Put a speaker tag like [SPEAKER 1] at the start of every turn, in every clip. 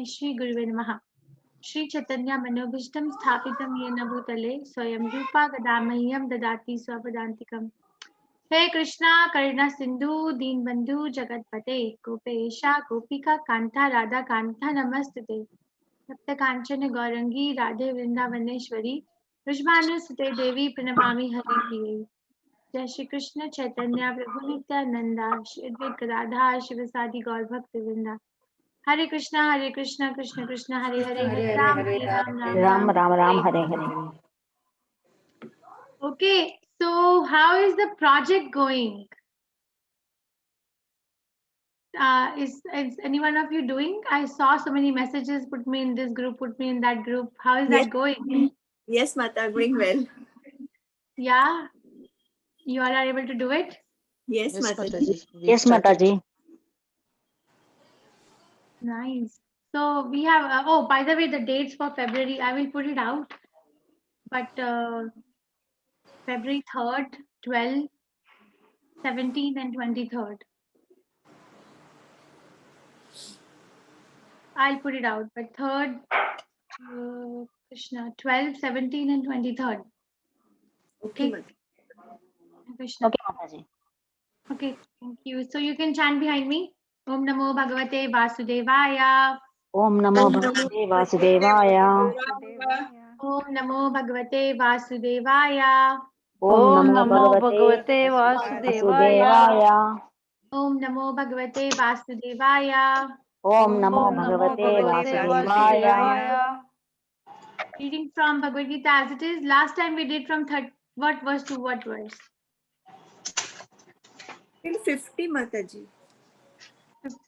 [SPEAKER 1] Shri Guruve Namaha. Shri Chaitanya Manobhishtam Sthapitam Yena Bhutale Swayam Rupa Gadamahyam Dadati Swapadantikam. Hey Krishna Karuna Sindhu Deenbandhu Jagatpate Gopesha Gopika Kanta Radha Kanta Namastate Sapta Kanchana Gaurangi Radhe Vrindavaneshwari Vishvanusute Devi Pranamami Hari Priye. Jai Shri Krishna Chaitanya Prabhu Nityananda Shri Advait Gadadhar Shivasadi Gaur Bhakti Vrinda. Hare Krishna, Krishna Krishna, Hare Hare, Hare Ram, Ram
[SPEAKER 2] Ram
[SPEAKER 1] Ram,
[SPEAKER 2] Ram Ram
[SPEAKER 1] Hare
[SPEAKER 2] Hare
[SPEAKER 1] Hare.
[SPEAKER 2] Hare.
[SPEAKER 1] Okay, so how is the project going? Is any one of you doing? I saw so many messages. Put me in this group. Put me in that group. How is that going?
[SPEAKER 3] Yes, Mata, going well.
[SPEAKER 1] Yeah, you all are able to do it.
[SPEAKER 3] Yes, Mataji.
[SPEAKER 2] Yes, Mataji.
[SPEAKER 1] Nice. So we have. Oh, by the way, the dates for February. I will put it out. But February 3rd, 12th, 17th, and 23rd. I'll put it out. But 3rd, Krishna, 12, 17, and 23rd.
[SPEAKER 3] Okay,
[SPEAKER 1] Okay,
[SPEAKER 3] Mata.
[SPEAKER 1] Krishna.
[SPEAKER 2] Okay, Mataji.
[SPEAKER 1] Okay, thank you. So you can chant behind me. Om Namo Bhagavate Vasudevaya.
[SPEAKER 2] Om Namo Bhagavate Vasudevaya.
[SPEAKER 1] Om Namo Bhagavate Vasudevaya.
[SPEAKER 2] Om Namo Bhagavate
[SPEAKER 4] Vasudevaya.
[SPEAKER 2] Vasudevaya.
[SPEAKER 1] Om Namo Bhagavate Vasudevaya.
[SPEAKER 2] Om Namo
[SPEAKER 4] Om Namo
[SPEAKER 2] Bhagavate
[SPEAKER 4] Bhagavate
[SPEAKER 2] Vasudevaya.
[SPEAKER 4] Vasudevaya.
[SPEAKER 1] Reading from Bhagavad Gita as it is. Last time we did from what verse to what verse?
[SPEAKER 3] Till 50, Mataji.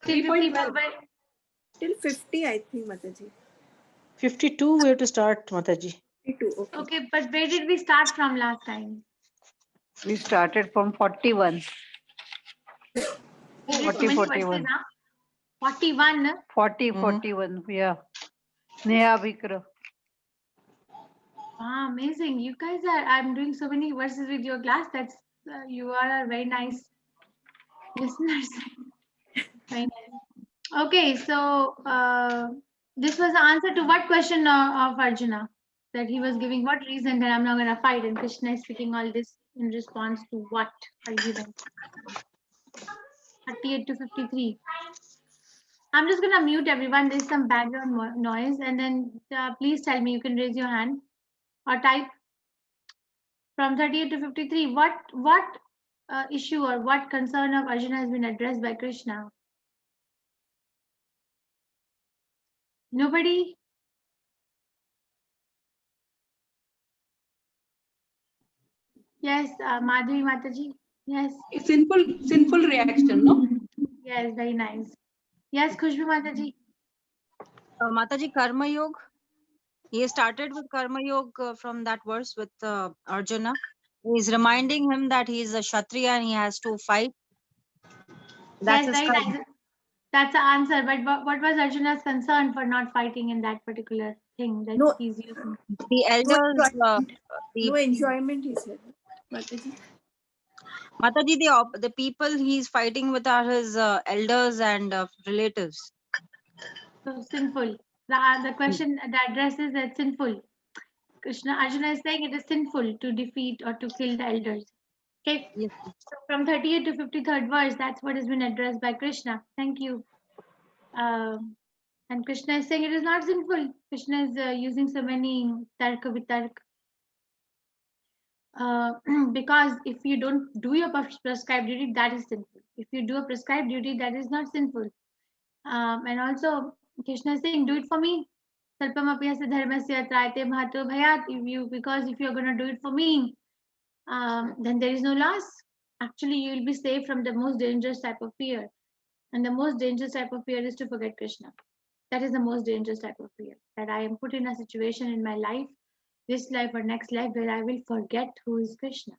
[SPEAKER 1] Till 50,
[SPEAKER 3] Till 50, I think, Mataji.
[SPEAKER 4] 52 we have to start, Mataji.
[SPEAKER 3] 52, okay.
[SPEAKER 1] okay, but where did we start from last time?
[SPEAKER 5] We started from 41.
[SPEAKER 1] We did so
[SPEAKER 5] 40,
[SPEAKER 1] many
[SPEAKER 5] 41.
[SPEAKER 1] verses, huh? 41.
[SPEAKER 5] 40, 41. Yeah. Neha Bikra.
[SPEAKER 1] Wow, amazing. You guys are, I'm doing so many verses with your class. That's, you all are very nice listeners. Very nice. Okay, so this was the answer to what question of Arjuna? That he was giving what reason that I'm not going to fight, and Krishna is speaking all this in response to what argument? 38 to 53. I'm just going to mute everyone. There's some background noise, and then please tell me. You can raise your hand or type from 38 to 53. What issue or what concern of Arjuna has been addressed by Krishna? Nobody? Yes, Madhuri Mataji. Yes.
[SPEAKER 6] Sinful reaction, no?
[SPEAKER 1] Yes, very nice. Yes, Khushbu Mataji.
[SPEAKER 7] Mataji, Karma Yoga. He started with Karma Yoga from that verse with Arjuna. He's reminding him that he is a Kshatriya and he has to fight. That's
[SPEAKER 1] yes,
[SPEAKER 7] his
[SPEAKER 1] very
[SPEAKER 7] karma.
[SPEAKER 1] nice. That's the answer. But what was Arjuna's concern for not fighting in that particular thing that
[SPEAKER 3] No.
[SPEAKER 1] he's using?
[SPEAKER 7] The elders,
[SPEAKER 3] No enjoyment, he said. Mataji.
[SPEAKER 7] Mataji, the people he's fighting with are his elders and relatives.
[SPEAKER 1] So sinful. The question that addresses that sinful. Arjuna is saying it is sinful to defeat or to kill the elders. Okay.
[SPEAKER 7] Yes.
[SPEAKER 1] So from 38 to 53rd verse, that's what has been addressed by Krishna. Thank you. And Krishna is saying it is not sinful. Krishna is using so many tarka vitark. Because if you don't do your prescribed duty, that is sinful. If you do a prescribed duty, that is not sinful. And also, Krishna is saying, do it for me. Salpamapyasya dharmasya trayate mahato bhayat. Because if you're going to do it for me, then there is no loss. Actually, you will be safe from the most dangerous type of fear. And the most dangerous type of fear is to forget Krishna. That is the most dangerous type of fear. That I am put in a situation in my life, this life or next life, where I will forget who is Krishna.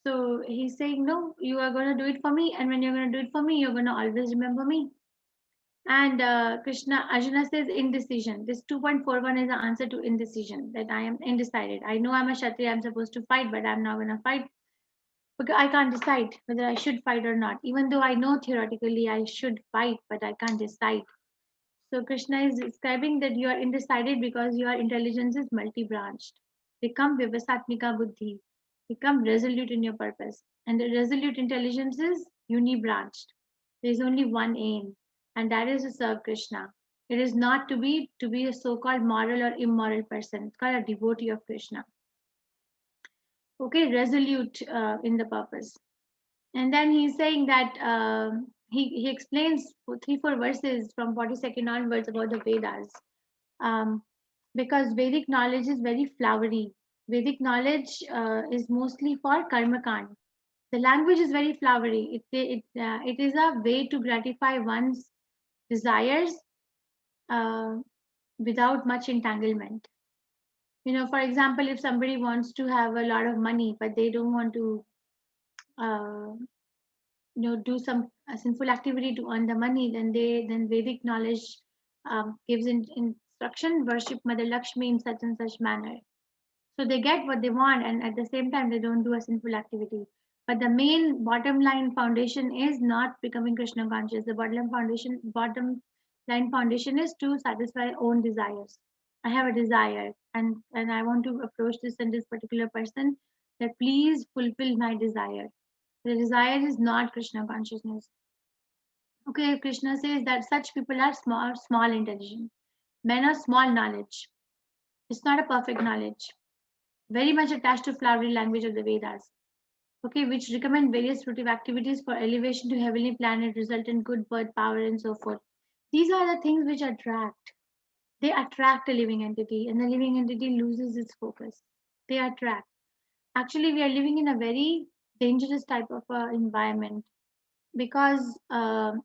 [SPEAKER 1] So he's saying, no, you are going to do it for me. And when you're going to do it for me, you're going to always remember me. And Arjuna says indecision. This 2.41 is the answer to indecision, that I am undecided. I know I'm a Kshatriya, I'm supposed to fight, but I'm not going to fight because I can't decide whether I should fight or not. Even though I know theoretically I should fight, but I can't decide. So Krishna is describing that you are undecided because your intelligence is multi-branched. Become vivasatmika buddhi. Become resolute in your purpose. And the resolute intelligence is uni-branched. There is only one aim, and that is to serve Krishna. It is not to be a so-called moral or immoral person. It's called a devotee of Krishna. Okay, resolute in the purpose. And then he's saying that he explains 3-4 verses from 42nd onwards about the Vedas. Because Vedic knowledge is very flowery. Vedic knowledge is mostly for karmakand. The language is very flowery. It is a way to gratify one's desires without much entanglement. For example, if somebody wants to have a lot of money, but they don't want to do some sinful activity to earn the money, then Vedic knowledge gives instruction, worship Mother Lakshmi in such and such manner. So they get what they want, and at the same time they don't do a sinful activity. But the main bottom line foundation is not becoming Krishna conscious. The bottom line foundation is to satisfy own desires. I have a desire, and I want to approach this and this particular person, that please fulfill my desire. The desire is not Krishna consciousness. Okay, Krishna says that such people are small intelligence. Men are small knowledge. It's not a perfect knowledge. Very much attached to flowery language of the Vedas. Okay, which recommend various fruitive activities for elevation to heavenly planet, result in good birth, power, and so forth. These are the things which attract. They attract a living entity, and the living entity loses its focus. They attract. Actually, we are living in a very dangerous type of environment, because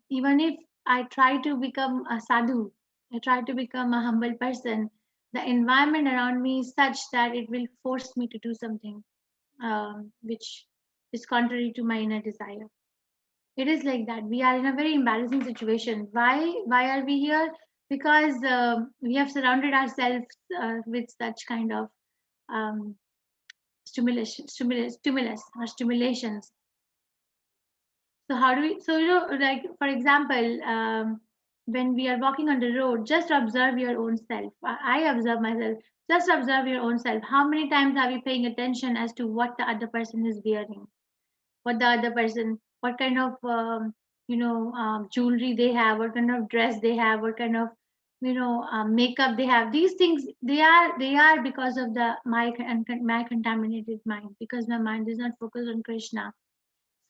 [SPEAKER 1] even if I try to become a sadhu, I try to become a humble person, the environment around me is such that it will force me to do something which is contrary to my inner desire. It is like that. We are in a very embarrassing situation. Why are we here? Because we have surrounded ourselves with such kind of stimulus or stimulations. So how do we, so like for example, when we are walking on the road, just observe your own self. I observe myself. Just observe your own self. How many times are we paying attention as to what the other person is wearing, what kind of jewelry they have, what kind of dress they have, what kind of makeup they have? These things, they are because of my contaminated mind, because my mind is not focused on Krishna.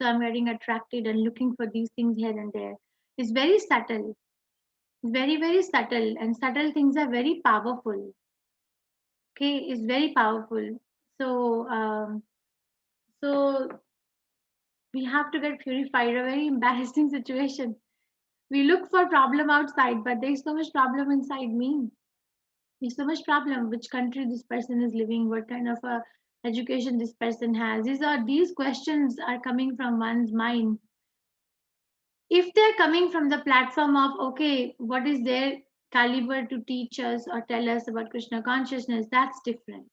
[SPEAKER 1] So I'm getting attracted and looking for these things here and there. It's very subtle, very, very subtle, and subtle things are very powerful. Okay, it's very powerful. So we have to get purified. A very embarrassing situation. We look for problem outside, but there's so much problem inside me. There's so much problem. Which country this person is living? What kind of education this person has? These questions are coming from one's mind. If they're coming from the platform of, okay, what is their caliber to teach us or tell us about Krishna consciousness, that's different.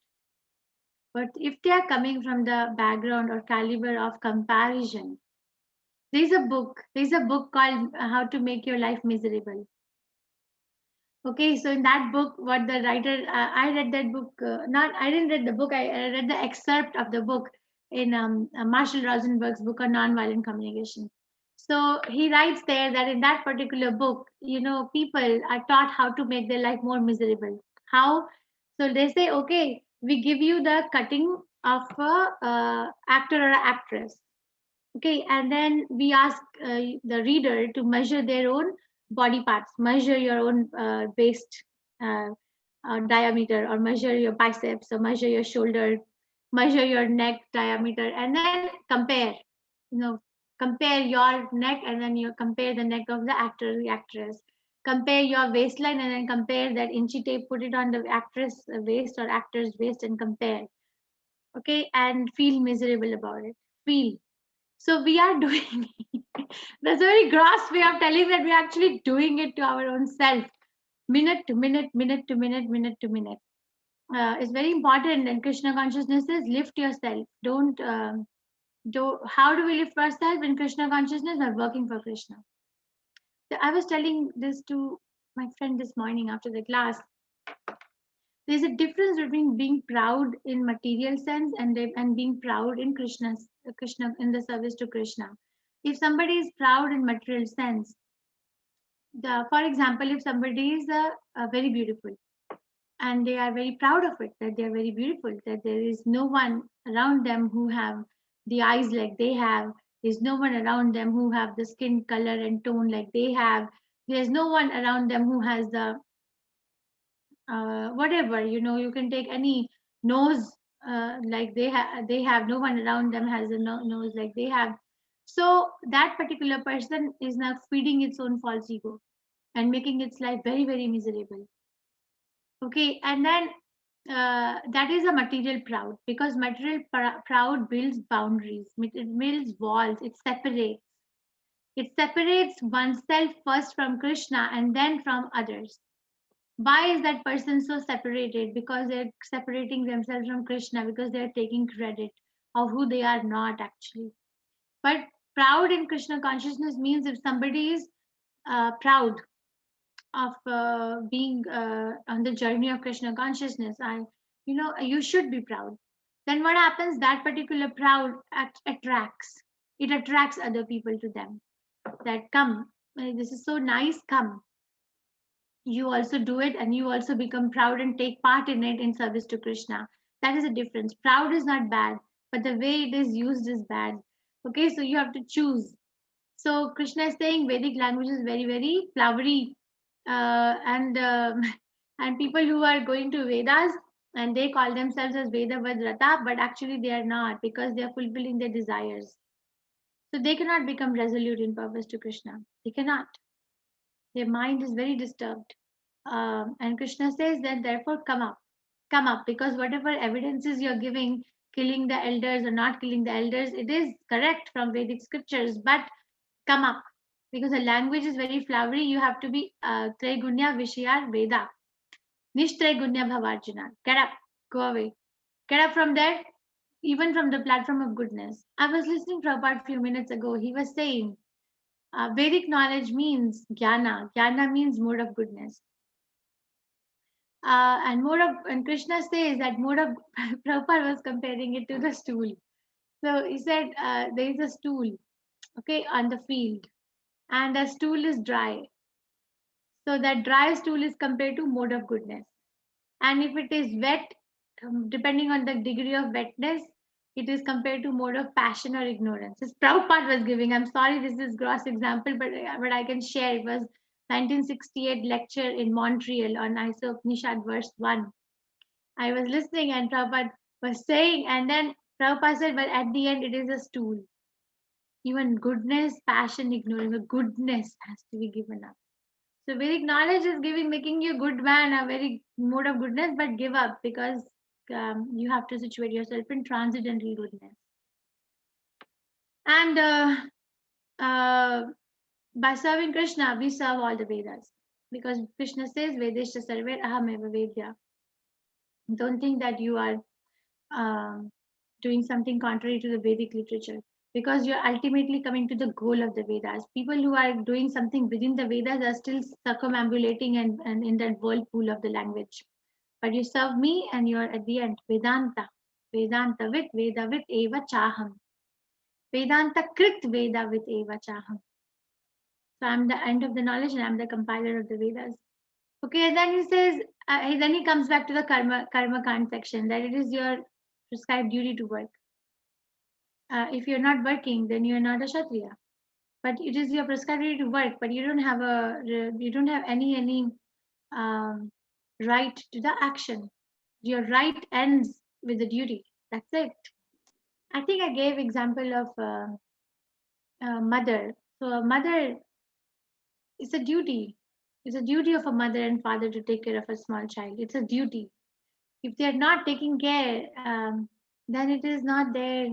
[SPEAKER 1] But if they are coming from the background or caliber of comparison, there's a book called How to Make Your Life Miserable. Okay, so in that book, what the writer, I read that book, I didn't read the book, I read the excerpt of the book in Marshall Rosenberg's book on nonviolent communication. So he writes there that in that particular book, people are taught how to make their life more miserable. How? So they say, okay, we give you the cutting of a actor or an actress. Okay, and then we ask the reader to measure their own body parts, measure your own waist diameter, or measure your biceps, or measure your shoulder, measure your neck diameter, and then compare. Compare your neck, and then you compare the neck of the actor, the actress. Compare your waistline, and then compare that inchy tape, put it on the actress waist or actor's waist, and compare. Okay, and feel miserable about it. Feel. So we are doing it. That's a very gross way of telling that we're actually doing it to our own self, minute to minute, minute to minute, minute to minute. It's very important. And Krishna consciousness is lift yourself. How do we lift ourselves in Krishna consciousness? By working for Krishna. I was telling this to my friend this morning after the class. There's a difference between being proud in material sense and being proud in Krishna in the service to Krishna. If somebody is proud in material sense, for example, if somebody is very beautiful and they are very proud of it, that they are very beautiful, that there is no one around them who have the eyes like they have, there's no one around them who have the skin color and tone like they have, there's no one around them who has the whatever, you can take any nose like they have no one around them has a nose like they have. So that particular person is now feeding its own false ego and making its life very, very miserable. Okay, and then that is a material proud, because material proud builds boundaries, it builds walls, it separates oneself first from Krishna and then from others. Why is that person so separated? Because they're separating themselves from Krishna, because they're taking credit of who they are not actually. But proud in Krishna consciousness means if somebody is proud of being on the journey of Krishna consciousness, you should be proud. Then what happens? That particular proud attracts. It attracts other people to them. That come, this is so nice. Come. You also do it, and you also become proud and take part in it in service to Krishna. That is a difference. Proud is not bad, but the way it is used is bad. Okay, so you have to choose. So Krishna is saying Vedic language is very, very flowery, and and people who are going to Vedas and they call themselves as Veda Vadrata, but actually they are not, because they are fulfilling their desires. So they cannot become resolute in purpose to Krishna. They cannot. Their mind is very disturbed. And Krishna says that therefore come up, because whatever evidences you're giving, killing the elders or not killing the elders, it is correct from Vedic scriptures, but come up, because the language is very flowery. You have to be Trigunya Vishayar Veda. Nishtrigunya Bhavarjuna. Get up, go away. Get up from there, even from the platform of goodness. I was listening to Prabhupada a few minutes ago. He was saying, Vedic knowledge means jnana. Jnana means mode of goodness. And Krishna says that mode of Prabhupada was comparing it to the stool. So he said there is a stool, okay, on the field, and the stool is dry. So that dry stool is compared to mode of goodness. And if it is wet, depending on the degree of wetness, it is compared to mode of passion or ignorance. This Prabhupada was giving. I'm sorry, this is gross example, but I can share. It was 1968 lecture in Montreal on Isopnishad verse 1. I was listening and Prabhupada was saying, and then Prabhupada said, but at the end it is a stool. Even goodness, passion, ignorance, the goodness has to be given up. So Vedic knowledge is making you a good man, a very mode of goodness, but give up, because you have to situate yourself in transcendental goodness. And by serving Krishna, we serve all the Vedas, because Krishna says, Vedesha sarver ahameva vedya. Don't think that you are doing something contrary to the Vedic literature, because you're ultimately coming to the goal of the Vedas. People who are doing something within the Vedas are still circumambulating and in that whirlpool of the language. But you serve me and you're at the end. Vedanta. Vedanta with Veda with Eva Chaham. Vedanta Krit Veda with Eva Chaham. So I'm the end of the knowledge and I'm the compiler of the Vedas. Okay, and then he says, then he comes back to the karma kand section, that it is your prescribed duty to work. If you're not working, then you're not a Kshatriya. But it is your prescribed duty to work, but you don't have any right to the action. Your right ends with the duty. That's it. I think I gave example of a mother. So a mother is a duty. It's a duty of a mother and father to take care of a small child. It's a duty. If they are not taking care, then it is not their.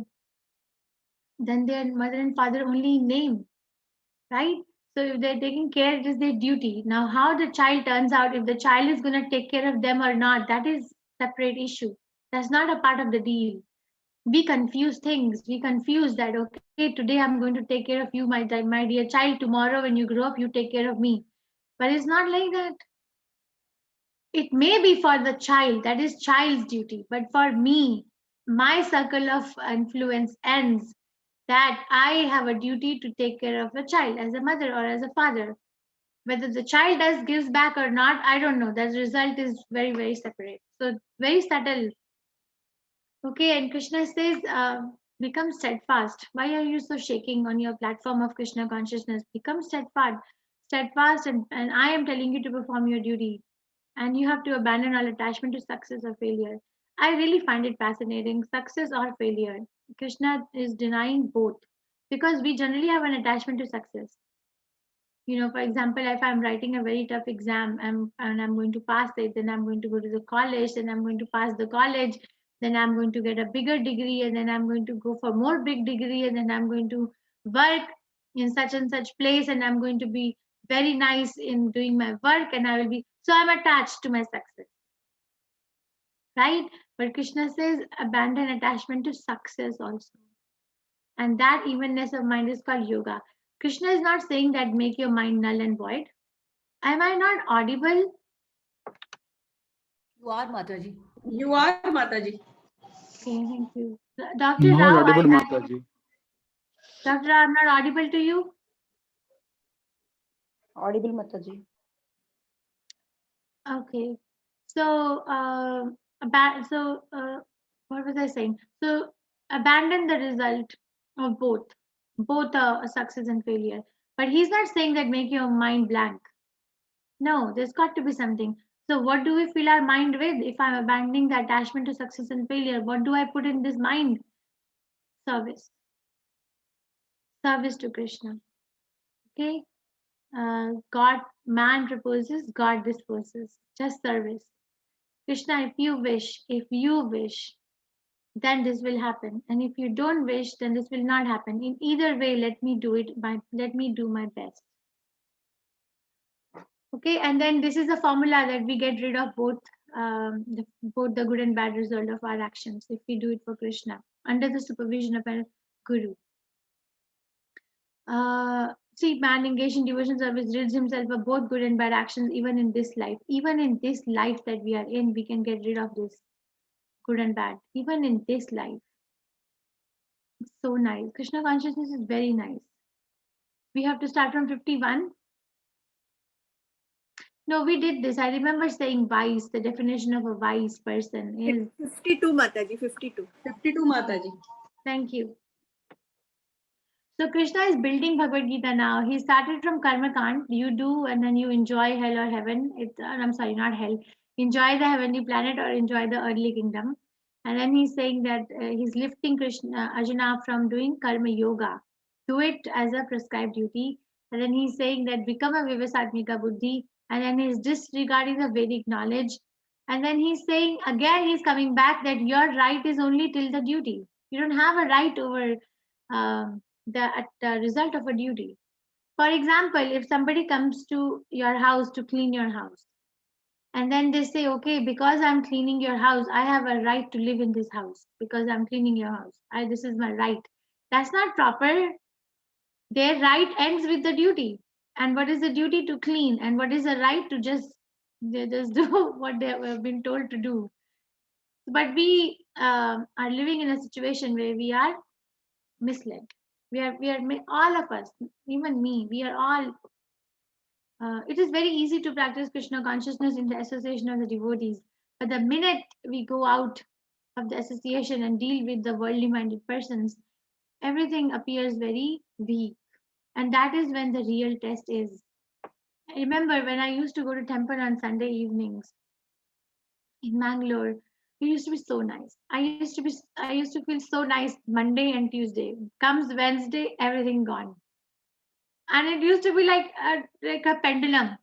[SPEAKER 1] Then their mother and father only in name, right? So if they're taking care, it is their duty. Now, how the child turns out, if the child is going to take care of them or not, that is separate issue. That's not a part of the deal. We confuse things. We confuse that, okay, today I'm going to take care of you, my dear child. Tomorrow when you grow up, you take care of me. But it's not like that. It may be for the child, that is child's duty, but for me, my circle of influence ends that I have a duty to take care of a child as a mother or as a father. Whether the child does gives back or not, I don't know. The result is very, very separate. So very subtle. Okay, and Krishna says, become steadfast. Why are you so shaking on your platform of Krishna consciousness? Become steadfast, and I am telling you to perform your duty. And you have to abandon all attachment to success or failure. I really find it fascinating. Success or failure. Krishna is denying both because we generally have an attachment to success. You know, for example, if I'm writing a very tough exam and I'm going to pass it, then I'm going to go to the college, then I'm going to pass the college, then I'm going to get a bigger degree, and then I'm going to go for more big degree, and then I'm going to work in such and such place, and I'm going to be very nice in doing my work, and I will be so I'm attached to my success, right? But Krishna says abandon attachment to success also. And that evenness of mind is called yoga. Krishna is not saying that make your mind null and void. Am I not audible?
[SPEAKER 8] You are Mataji.
[SPEAKER 6] You are Mataji.
[SPEAKER 1] Okay, thank you. Dr.
[SPEAKER 9] Now
[SPEAKER 1] Rao,
[SPEAKER 9] audible, Mataji.
[SPEAKER 1] Dr. Rao, I'm not audible to you.
[SPEAKER 2] Audible, Mataji.
[SPEAKER 1] Okay. So, what was I saying? So, abandon the result of both success and failure. But he's not saying that make your mind blank. No, there's got to be something. So, what do we fill our mind with? If I'm abandoning the attachment to success and failure, what do I put in this mind? Service. Service to Krishna. Okay. God, man proposes, God disposes. Just service. Krishna, if you wish, then this will happen. And if you don't wish, then this will not happen. In either way, let me do my best. Okay, and then this is a formula that we get rid of both the good and bad result of our actions if we do it for Krishna under the supervision of a guru. See, man engaged in devotion service rids himself of both good and bad actions even in this life. Even in this life that we are in, we can get rid of this good and bad. Even in this life. It's so nice. Krishna consciousness is very nice. We have to start from 51. No, we did this. I remember saying wise. The definition of a wise person is
[SPEAKER 3] 52, Mataji, 52.
[SPEAKER 6] 52 Mataji.
[SPEAKER 1] thank you. So Krishna is building Bhagavad Gita now. He started from Karma Kand. You do, and then you enjoy hell or heaven. I'm sorry, not hell. Enjoy the heavenly planet or enjoy the earthly kingdom. And then he's saying that he's lifting Arjuna from doing Karma Yoga. Do it as a prescribed duty. And then he's saying that become a Vivasatmika Buddhi. And then he's disregarding the Vedic knowledge. And then he's saying, again, he's coming back that your right is only till the duty. You don't have a right over the result of a duty. For example, if somebody comes to your house to clean your house, and then they say, okay, because I'm cleaning your house, I have a right to live in this house because I'm cleaning your house. This is my right. That's not proper. Their right ends with the duty. And what is the duty? To clean. And what is the right? To just do what they have been told to do. But we are living in a situation where we are misled. We are all of us, even me, we are all it is very easy to practice Krishna consciousness in the association of the devotees, but the minute we go out of the association and deal with the worldly minded persons, everything appears very weak, and that is when the real test is. I remember when I used to go to temple on Sunday evenings in Mangalore. It used to be so nice. I used to feel so nice Monday and Tuesday. Comes Wednesday, everything gone. And it used to be like a pendulum.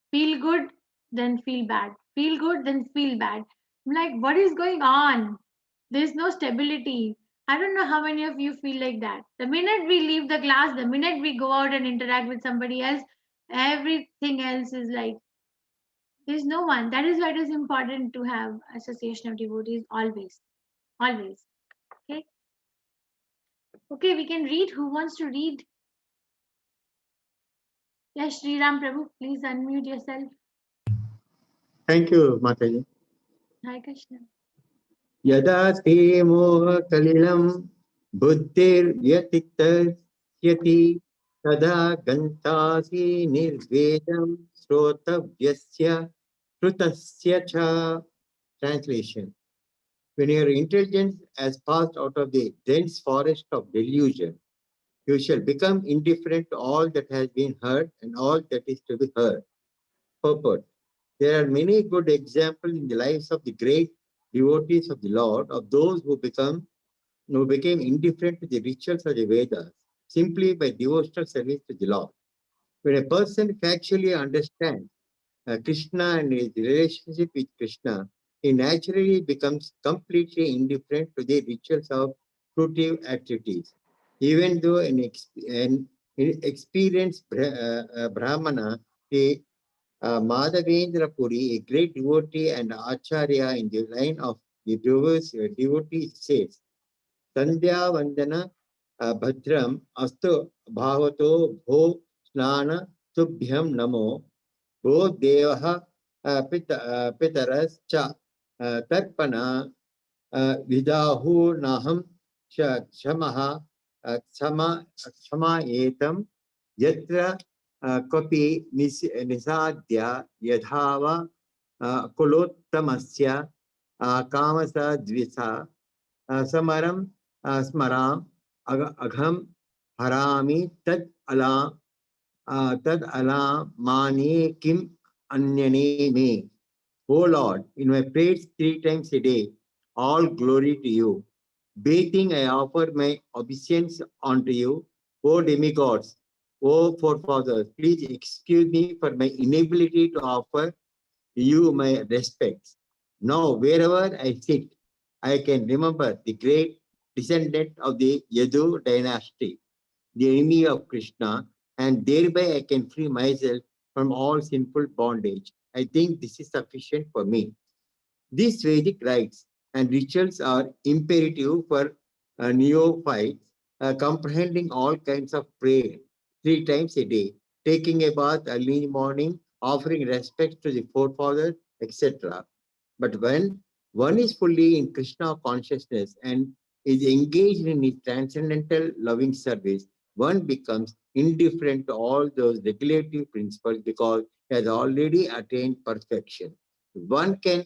[SPEAKER 1] Feel good, then feel bad. Feel good, then feel bad. I'm like, what is going on? There's no stability. I don't know how many of you feel like that. The minute we leave the class, the minute we go out and interact with somebody else, everything else is like, there's no one. That is why it is important to have association of devotees always. Always. Okay. Okay, we can read. Who wants to read? Yes, Sri Ram Prabhu, please unmute yourself.
[SPEAKER 8] Thank you, Mataji.
[SPEAKER 1] Hare Krishna.
[SPEAKER 8] Yada te moha kalilam buddhir vyatitashyati tada gantasi nirvedam srotavyasya shrutasya cha. Translation. When your intelligence has passed out of the dense forest of delusion, you shall become indifferent to all that has been heard and all that is to be heard. Purport. There are many good examples in the lives of the great devotees of the Lord, of those who became indifferent to the rituals of the Vedas simply by devotional service to the Lord. When a person factually understands Krishna and his relationship with Krishna, he naturally becomes completely indifferent to the rituals of fruitive activities. Even though an experienced Brahmana, the Madhavendra Puri, a great devotee and acharya in the line of the devotee, says, Sandhya Vandana Bhadram Astu Bhavato Bho Snana Tubhyam Namo Bho Devaha Pitaras Cha Tarpana Vidahu Naham Shamaha Kshama Etam Yatra Kopi Nisadya Yadhava Kulottamasya Kamasa Dvisa Samaram Smaram Agham Harami Tad Ala Mani Kim Anyane Me. O Lord, in my prayers 3 times a day, all glory to you. Bathing, I offer my obeisance unto you. O demigods, O forefathers, please excuse me for my inability to offer you my respects. Now, wherever I sit, I can remember the great descendant of the Yadu dynasty, the enemy of Krishna, and thereby I can free myself from all sinful bondage. I think this is sufficient for me. These Vedic rites and rituals are imperative for neophytes, comprehending all kinds of prayer 3 times a day, taking a bath early in the morning, offering respects to the forefathers, etc. But when one is fully in Krishna consciousness and is engaged in his transcendental loving service, one becomes indifferent to all those regulative principles because he has already attained perfection. One can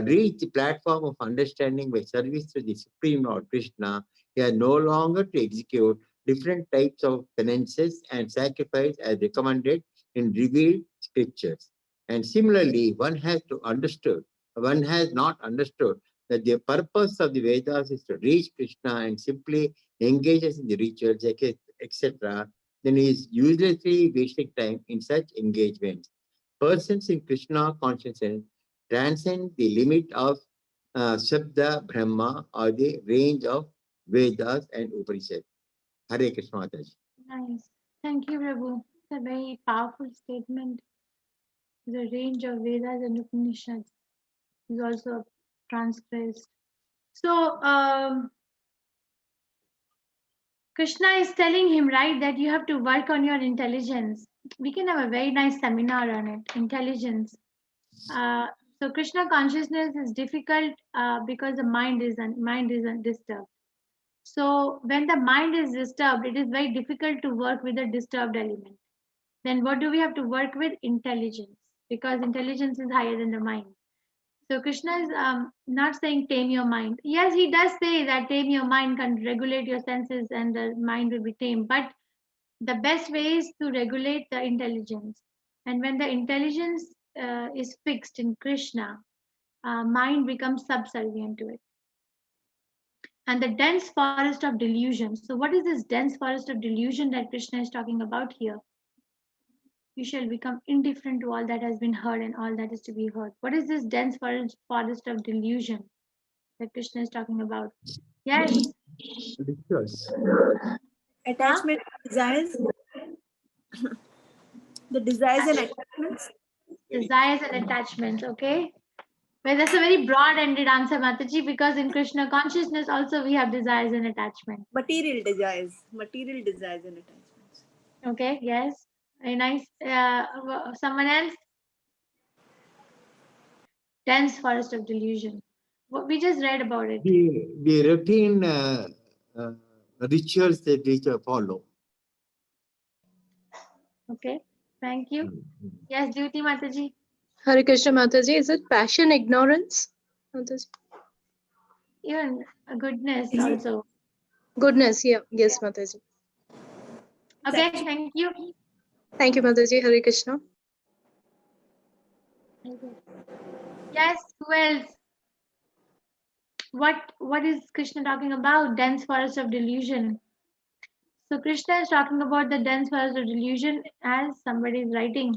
[SPEAKER 8] reach the platform of understanding by service to the Supreme Lord Krishna. He has no longer to execute different types of penances and sacrifice as recommended in revealed scriptures. And similarly, one has not understood that the purpose of the Vedas is to reach Krishna and simply engages in the rituals, etc., then he is uselessly wasting time in such engagements. Persons in Krishna consciousness transcend the limit of Shabda Brahma or the range of Vedas and Upanishads. Hare Krishna Mataji.
[SPEAKER 1] Nice. Thank you, Prabhu. It's a very powerful statement. The range of Vedas and Upanishads is also transgressed. So, Krishna is telling him, right, that you have to work on your intelligence. We can have a very nice seminar on it, intelligence. So Krishna consciousness is difficult because the mind is disturbed. So when the mind is disturbed, it is very difficult to work with a disturbed element. Then what do we have to work with? Intelligence, because intelligence is higher than the mind. So Krishna is not saying tame your mind. Yes, he does say that tame your mind, can regulate your senses and the mind will be tamed. But the best way is to regulate the intelligence. And when the intelligence is fixed in Krishna, mind becomes subservient to it. And the dense forest of delusion. So what is this dense forest of delusion that Krishna is talking about here? You shall become indifferent to all that has been heard and all that is to be heard. What is this dense forest of delusion that Krishna is talking about? Yes.
[SPEAKER 8] Rituals.
[SPEAKER 3] Attachment, desires. The desires and attachments.
[SPEAKER 1] Desires and attachments, okay? Well, that's a very broad-ended answer, Mataji, because in Krishna consciousness also we have desires and attachment.
[SPEAKER 3] Material desires and attachments.
[SPEAKER 1] Okay, yes. Very nice. Someone else? Dense forest of delusion. We just read about it.
[SPEAKER 8] The routine rituals that we follow.
[SPEAKER 1] Okay. Thank you. Yes, Duty Mataji.
[SPEAKER 9] Hare Krishna Mataji, is it passion ignorance? Mataji?
[SPEAKER 1] Even goodness also.
[SPEAKER 9] Goodness, yeah. Yes, Mataji.
[SPEAKER 1] Okay, thank you.
[SPEAKER 9] Thank you, Mataji. Hare Krishna.
[SPEAKER 1] Yes, who else? What is Krishna talking about? Dense forest of delusion. So Krishna is talking about the dense forest of delusion as somebody is writing.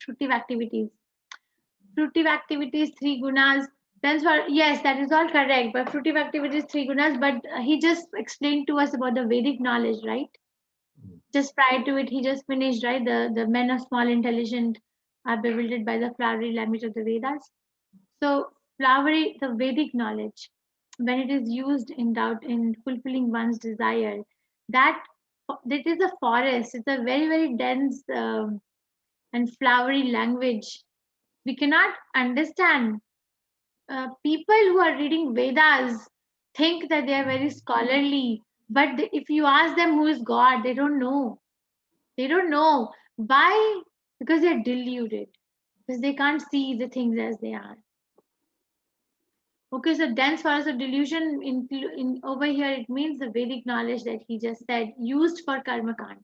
[SPEAKER 1] Fruitive activities. Fruitive activities, 3 gunas. Dense for yes, that is all correct. But fruitive activities, 3 gunas. But he just explained to us about the Vedic knowledge, right? Just prior to it, he just finished, right? The men of small intelligence are bewildered by the flowery language of the Vedas. So flowery, the Vedic knowledge, when it is used in doubt in fulfilling one's desire, that is a forest. It's a very, very dense and flowery language. We cannot understand. People who are reading Vedas think that they are very scholarly, but if you ask them who is God, they don't know. They don't know. Why? Because they're deluded. Because they can't see the things as they are. Okay, so dense forest of delusion in over here, it means the Vedic knowledge that he just said, used for karma kand.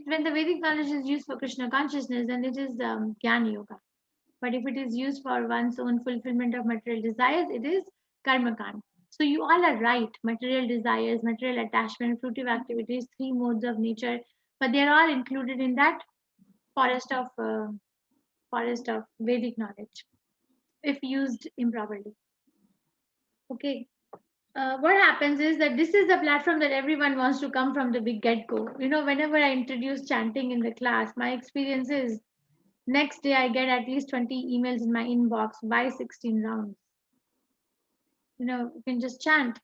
[SPEAKER 1] When the Vedic knowledge is used for Krishna consciousness, then it is Jnana Yoga. But if it is used for one's own fulfillment of material desires, it is karma kand. So you all are right. Material desires, material attachment, fruitive activities, 3 modes of nature, but they are all included in that forest of Vedic knowledge, if used improperly. Okay. What happens is that this is the platform that everyone wants to come from the big get-go. Whenever I introduce chanting in the class, my experience is next day I get at least 20 emails in my inbox by 16 rounds. You can just chant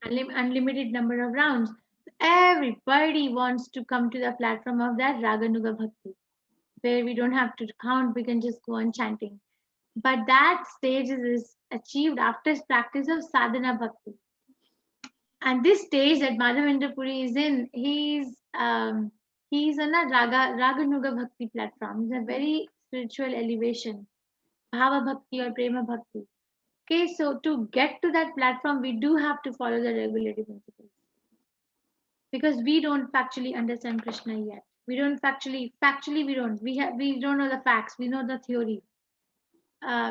[SPEAKER 1] unlimited number of rounds. Everybody wants to come to the platform of that Raganuga Bhakti, where we don't have to count, we can just go on chanting. But that stage is achieved after practice of sadhana bhakti. And this stage that Madhavendra Puri is in, he's on a Raganuga Bhakti platform. It's a very spiritual elevation, Bhava Bhakti or Prema Bhakti. Okay, so to get to that platform, we do have to follow the regulatory principles. Because we don't factually understand Krishna yet. We don't factually we don't. We don't know the facts. We know the theory.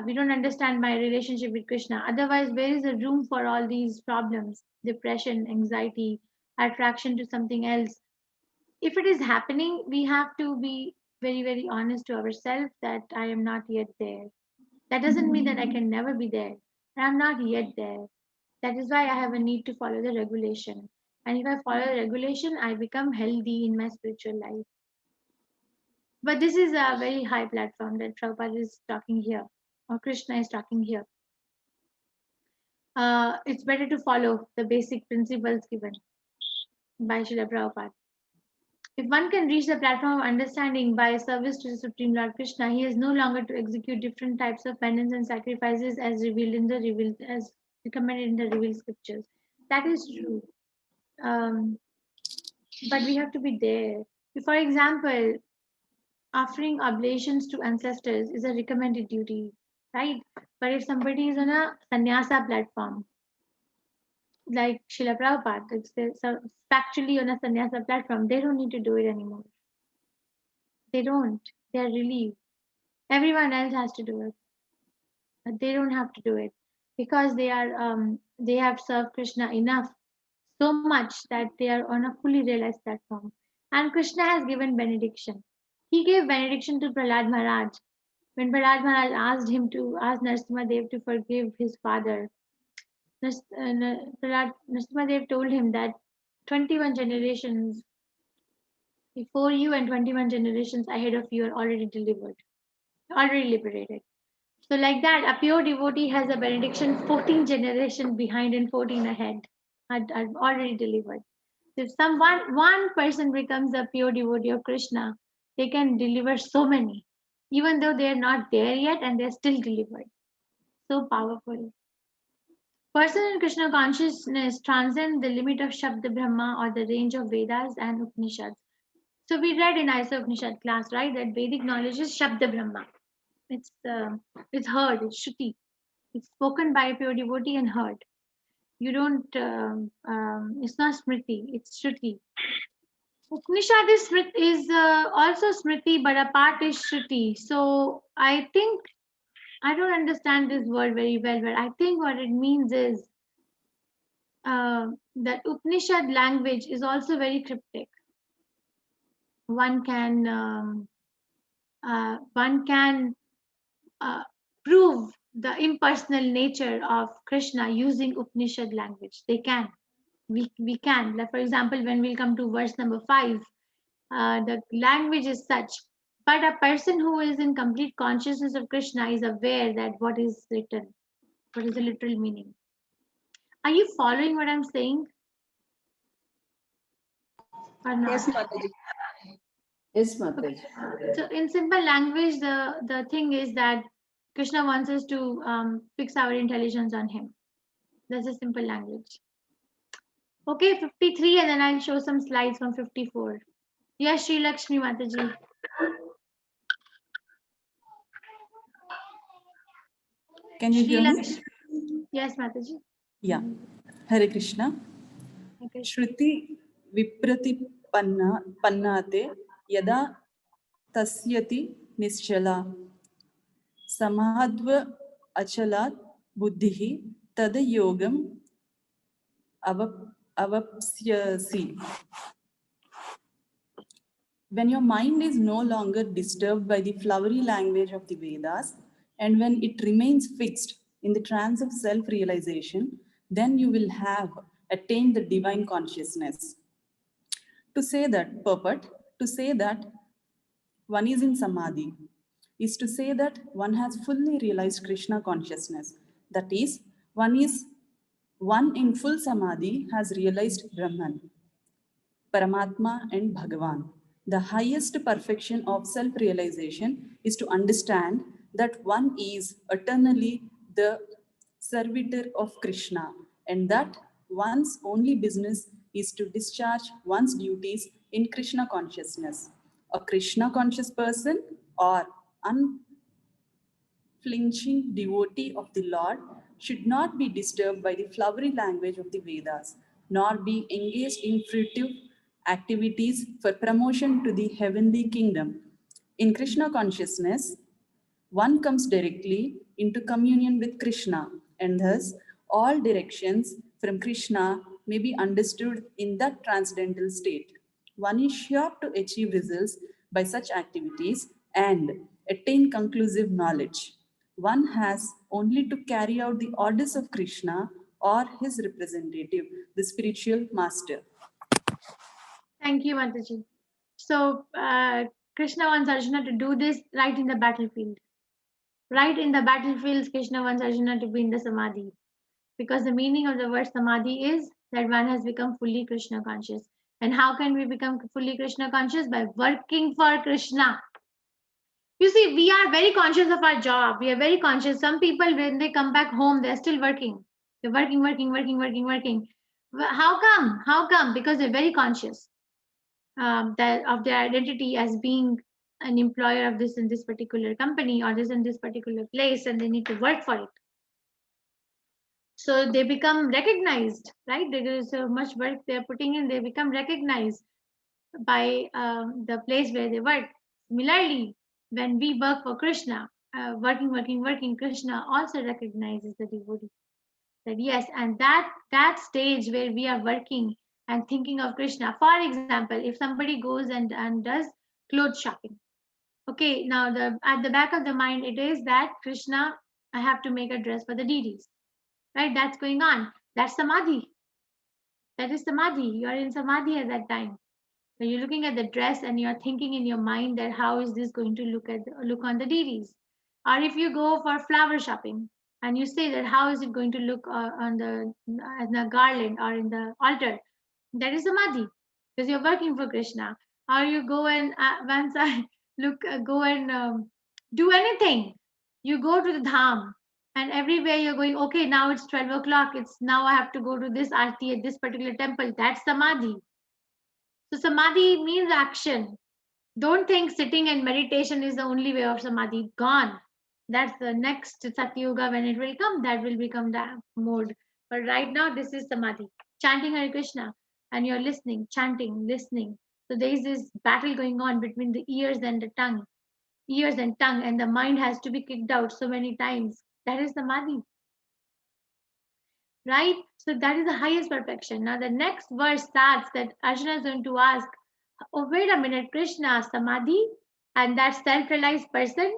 [SPEAKER 1] We don't understand my relationship with Krishna. Otherwise, where is the room for all these problems? Depression, anxiety, attraction to something else. If it is happening, we have to be very, very honest to ourselves that I am not yet there. That doesn't mean that I can never be there. I'm not yet there. That is why I have a need to follow the regulation. And if I follow the regulation, I become healthy in my spiritual life. But this is a very high platform that Prabhupada is talking here, or Krishna is talking here. It's better to follow the basic principles given by Srila Prabhupada. If one can reach the platform of understanding by service to the Supreme Lord Krishna, he is no longer to execute different types of penance and sacrifices as recommended in the revealed scriptures. That is true. But we have to be there. For example, offering oblations to ancestors is a recommended duty, right? But if somebody is on a sannyasa platform, like Srila Prabhupada, it's factually on a sannyasa platform, they don't need to do it anymore. They don't. They are relieved. Everyone else has to do it, but they don't have to do it because they have served Krishna enough, so much that they are on a fully realized platform. And Krishna has given benediction. He gave benediction to Prahlad Maharaj. When Prahlad Maharaj asked Narasimha Dev to forgive his father, Narasimha Dev told him that 21 generations before you and 21 generations ahead of you are already delivered, already liberated. So like that, a pure devotee has a benediction 14 generations behind and 14 ahead are already delivered. If one person becomes a pure devotee of Krishna, they can deliver so many, even though they are not there yet and they're still delivered. So powerful. Person in Krishna consciousness transcend the limit of Shabda Brahma or the range of Vedas and Upanishads. So we read in Isa Upanishad class, right, that Vedic knowledge is Shabda Brahma. It's heard, it's Shruti. It's spoken by a pure devotee and heard. You don't. It's not Smriti. It's Shruti. Upanishad is also Smriti, but a part is Shruti. So I think I don't understand this word very well, but I think what it means is that Upanishad language is also very cryptic. One can prove the impersonal nature of Krishna using Upanishad language. They can. We can. Like for example, when we come to verse number 5, the language is such. But a person who is in complete consciousness of Krishna is aware that what is written, what is the literal meaning. Are you following what I'm saying? Or not?
[SPEAKER 6] Yes, Mataji.
[SPEAKER 10] Yes, Mataji.
[SPEAKER 1] So in simple language, the thing is that Krishna wants us to fix our intelligence on him. That's a simple language. Okay, 53, and then I'll show some slides from 54. Yes, Sri Lakshmi Mataji.
[SPEAKER 11] Can you
[SPEAKER 1] Sri
[SPEAKER 11] hear me?
[SPEAKER 1] Lakshmi. Yes, Mataji.
[SPEAKER 11] Yeah. Hare Krishna.
[SPEAKER 1] Okay.
[SPEAKER 11] Shruti pannate yada tasyati nischala samadva achalat buddhihi tada yogam avapsyasi. When your mind is no longer disturbed by the flowery language of the Vedas, and when it remains fixed in the trance of self-realization, then you will have attained the divine consciousness. To say that, one is in samadhi is to say that one has fully realized Krishna consciousness. That is, one in full samadhi has realized Brahman, Paramatma and Bhagavan. The highest perfection of self-realization is to understand that one is eternally the servitor of Krishna and that one's only business is to discharge one's duties in Krishna consciousness. A Krishna conscious person or unflinching devotee of the Lord should not be disturbed by the flowery language of the Vedas, nor be engaged in fruitive activities for promotion to the heavenly kingdom. In Krishna consciousness, one comes directly into communion with Krishna, and thus all directions from Krishna may be understood in that transcendental state. One is sure to achieve results by such activities and attain conclusive knowledge. One has only to carry out the orders of Krishna or his representative, the spiritual master.
[SPEAKER 1] Thank you, Mataji. So Krishna wants Arjuna to do this right in the battlefield. Right in the battlefield, Krishna wants Arjuna to be in the samadhi. Because the meaning of the word samadhi is that one has become fully Krishna conscious. And how can we become fully Krishna conscious? By working for Krishna. You see, we are very conscious of our job. We are very conscious. Some people, when they come back home, they're still working. They're working. How come? How come? Because they're very conscious that of their identity as being an employer of this in this particular company or this in this particular place, and they need to work for it. So they become recognized, right? There is so much work they're putting in, they become recognized by the place where they work. Similarly, when we work for Krishna, working, Krishna also recognizes the devotee. That yes, and that stage where we are working and thinking of Krishna. For example, if somebody goes and does clothes shopping, okay, now at the back of the mind it is that Krishna, I have to make a dress for the deities, right? That's going on. That's samadhi. That is samadhi. You are in samadhi at that time. So you're looking at the dress and you're thinking in your mind that how is this going to look on the deities. Or if you go for flower shopping and you say that how is it going to look on the garland or in the altar, That is samadhi, because you're working for Krishna. Or you go and once I go and do anything. You go to the dham, and everywhere you're going. Okay, now it's 12 o'clock. It's now I have to go to this arti at this particular temple. That's samadhi. So samadhi means action. Don't think sitting and meditation is the only way of samadhi. Gone. That's the next Satyuga when it will come. That will become the mode. But right now, this is samadhi. Chanting Hare Krishna, and you're listening, chanting, listening. So there is this battle going on between the ears and the tongue, and the mind has to be kicked out so many times. That is samadhi, right? So that is the highest perfection. Now the next verse starts that Arjuna is going to ask, oh, wait a minute, Krishna, samadhi, and that self-realized person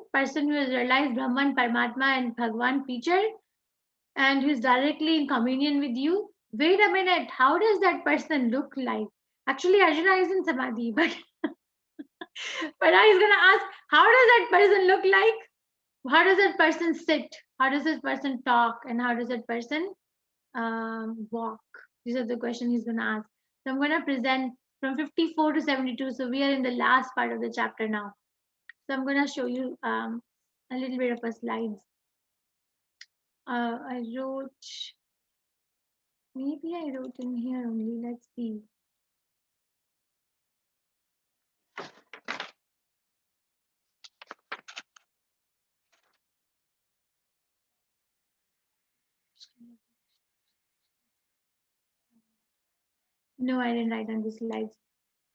[SPEAKER 1] who has realized Brahman, Paramatma, and Bhagwan feature, and who is directly in communion with you. Wait a minute, how does that person look like? Actually, Arjuna is in samadhi, but now he's gonna ask, how does that person look like? How does that person sit? How does that person talk? And how does that person walk? These are the questions he's gonna ask. So I'm gonna present from 54 to 72. So we are in the last part of the chapter now. So I'm gonna show you a little bit of a slides. Maybe I wrote in here only. Let's see. No, I didn't write on the slides.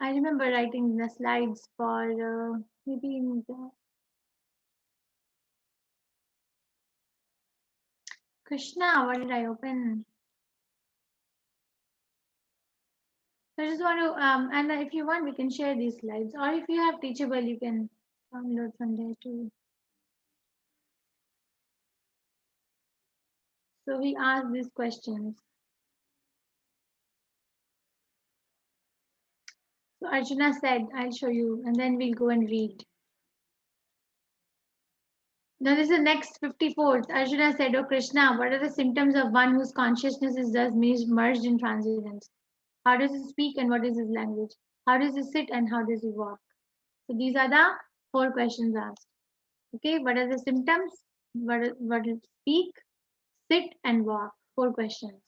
[SPEAKER 1] I remember writing the slides for maybe in the Krishna. What did I open? So I just want to, and if you want, we can share these slides. Or if you have Teachable, you can download from there too. So we ask these questions. So Arjuna said, I'll show you, and then we'll go and read. Now this is the next 54th. Arjuna said, oh Krishna, what are the symptoms of one whose consciousness is thus merged in transcendence? How does he speak and what is his language? How does he sit and how does he walk? So these are the 4 questions asked. Okay, what are the symptoms? What is speak, sit and walk? 4 questions.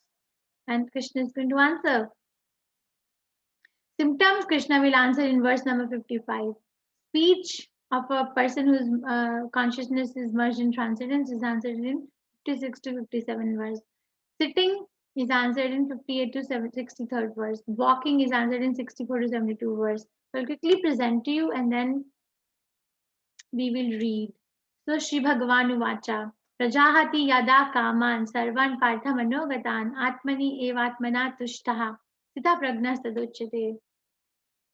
[SPEAKER 1] And Krishna is going to answer. Symptoms, Krishna will answer in verse number 55. Speech of a person whose consciousness is merged in transcendence is answered in 56 to 57 verse. Sitting is answered in 58 to 63rd verse. Walking is answered in 64 to 72 verse. So I'll quickly present to you and then we will read. So Shri Bhagavan Uvacha. Prajahati yada kaman sarvan partha manogatan atmani evatmana tushtaha sita pragna saduchyate.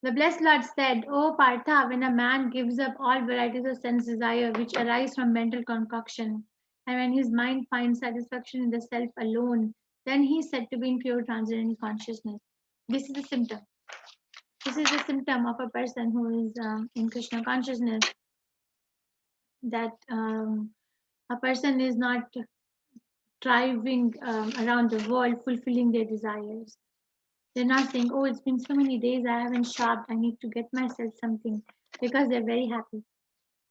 [SPEAKER 1] The blessed Lord said, O Partha, when a man gives up all varieties of sense desire which arise from mental concoction, and when his mind finds satisfaction in the self alone, then he is said to be in pure transcendental consciousness. This is the symptom. This is the symptom of a person who is in Krishna consciousness, that a person is not driving around the world fulfilling their desires. They're not saying, oh, it's been so many days I haven't shopped, I need to get myself something, because they're very happy.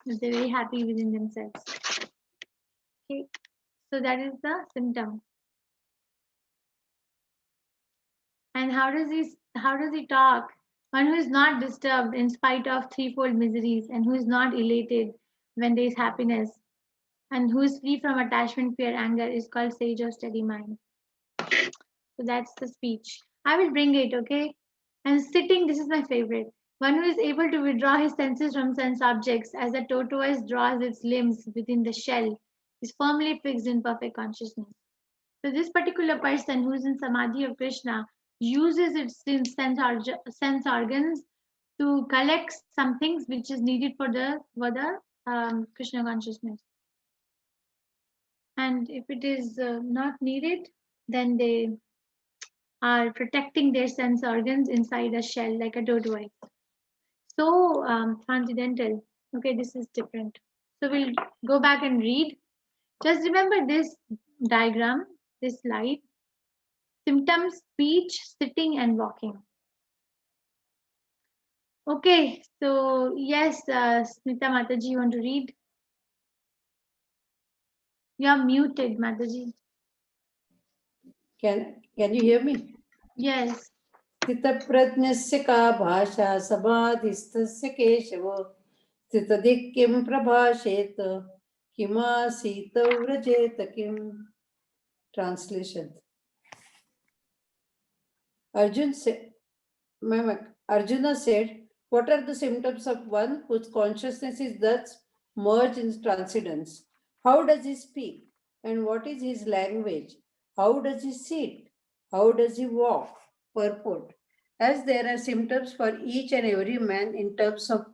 [SPEAKER 1] They're very happy within themselves. Okay, so that is the symptom. And how does he talk? One who is not disturbed in spite of threefold miseries, and who is not elated when there is happiness, and who is free from attachment, fear, anger, is called sage of steady mind. So that's the speech. I will bring it, okay? And sitting, this is my favorite. One who is able to withdraw his senses from sense objects as a tortoise draws its limbs within the shell is firmly fixed in perfect consciousness. So this particular person who is in Samadhi of Krishna uses its sense organs to collect some things which is needed for the Krishna consciousness. And if it is not needed, then they are protecting their sense organs inside a shell like a tortoise. So transcendental. Okay, this is different. So we'll go back and read. Just remember this diagram, this slide. symptoms, speech, sitting and walking. Okay, so yes, Smita Mataji, you want to read? You are muted, Mataji.
[SPEAKER 10] Can you hear me?
[SPEAKER 1] Yes.
[SPEAKER 10] स्थितप्रज्ञस्य का भाषा समाधिस्थस्य केशव स्थितधिः किं प्रभाषेत किमासीत व्रजेत किम्. Translation. Arjuna said, what are the symptoms of one whose consciousness is thus merged in transcendence? How does he speak? And what is his language? How does he sit? How does he walk? Purport. As there are symptoms for each and every man in terms of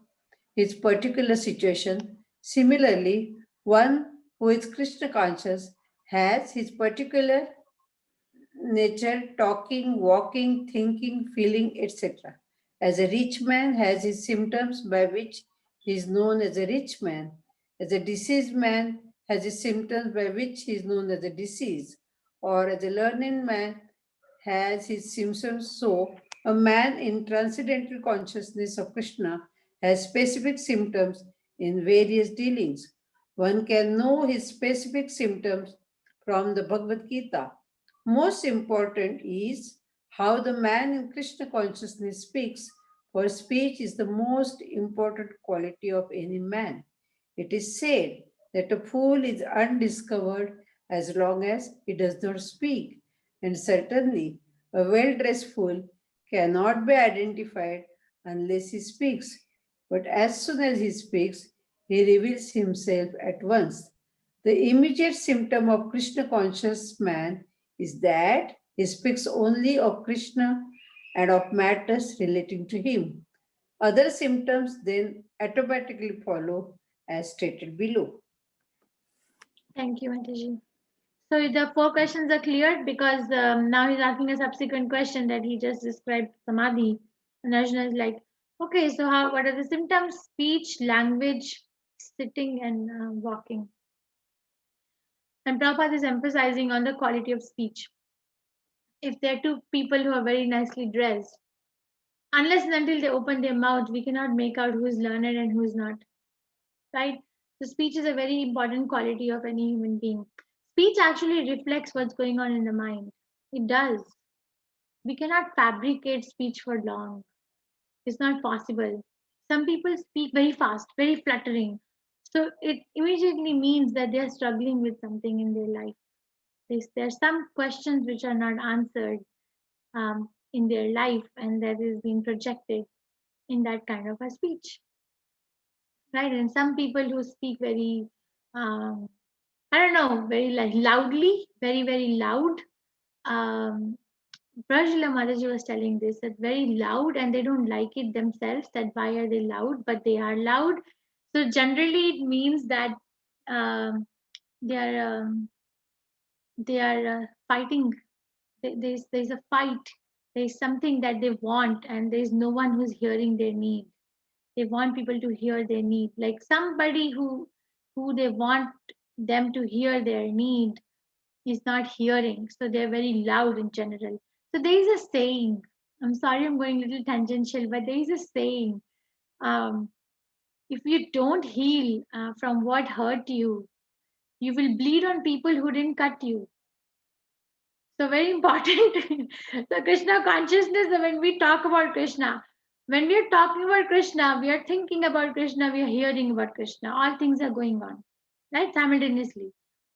[SPEAKER 10] his particular situation, similarly, one who is Krishna conscious has his particular nature, talking, walking, thinking, feeling, etc. As a rich man has his symptoms by which he is known as a rich man. As a diseased man has his symptoms by which he is known as a disease. Or as a learned man has his symptoms, so a man in transcendental consciousness of Krishna has specific symptoms in various dealings. One can know his specific symptoms from the Bhagavad Gita. Most important is how the man in Krishna consciousness speaks, for speech is the most important quality of any man. It is said that a fool is undiscovered as long as he does not speak, and certainly a well-dressed fool cannot be identified unless he speaks. But as soon as he speaks, he reveals himself at once. The immediate symptom of Krishna conscious man is that he speaks only of Krishna and of matters relating to him. Other symptoms then automatically follow as stated below.
[SPEAKER 1] Thank you, Mataji. So the 4 questions are cleared because now he's asking a subsequent question that he just described Samadhi. And Arjuna is like, okay, so what are the symptoms? Speech, language, sitting and walking. And Prabhupada is emphasizing on the quality of speech. If there are 2 people who are very nicely dressed, unless and until they open their mouth, we cannot make out who is learned and who is not. Right? So speech is a very important quality of any human being. Speech actually reflects what's going on in the mind. It does. We cannot fabricate speech for long. It's not possible. Some people speak very fast, very fluttering. So it immediately means that they're struggling with something in their life. There's some questions which are not answered in their life, and that is being projected in that kind of a speech. Right? And some people who speak very, I don't know, very like loudly, very, very loud. Prajla Mataji was telling this, that very loud and they don't like it themselves, that why are they loud, but they are loud. So generally it means that they are fighting. There's a fight. There's something that they want and there's no one who's hearing their need. They want people to hear their need, like somebody who they want them to hear their need is not hearing, so they're very loud in general. So there is a saying, I'm sorry I'm going a little tangential, but there is a saying, if you don't heal from what hurt you, you will bleed on people who didn't cut you. So very important. So Krishna consciousness, when we talk about Krishna, when we are talking about Krishna, we are thinking about Krishna, we are hearing about Krishna. All things are going on, right? Simultaneously.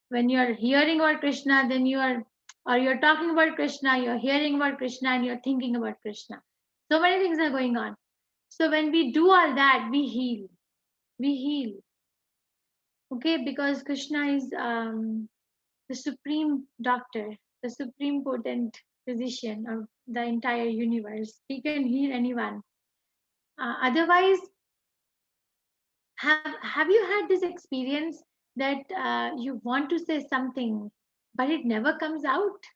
[SPEAKER 1] When you are hearing about Krishna, then you're talking about Krishna, you're hearing about Krishna, and you're thinking about Krishna. So many things are going on. So when we do all that, we heal. We heal. Okay, because Krishna is the supreme doctor, the supreme potent physician of the entire universe. He can heal anyone. Otherwise, have you had this experience that you want to say something, but it never comes out?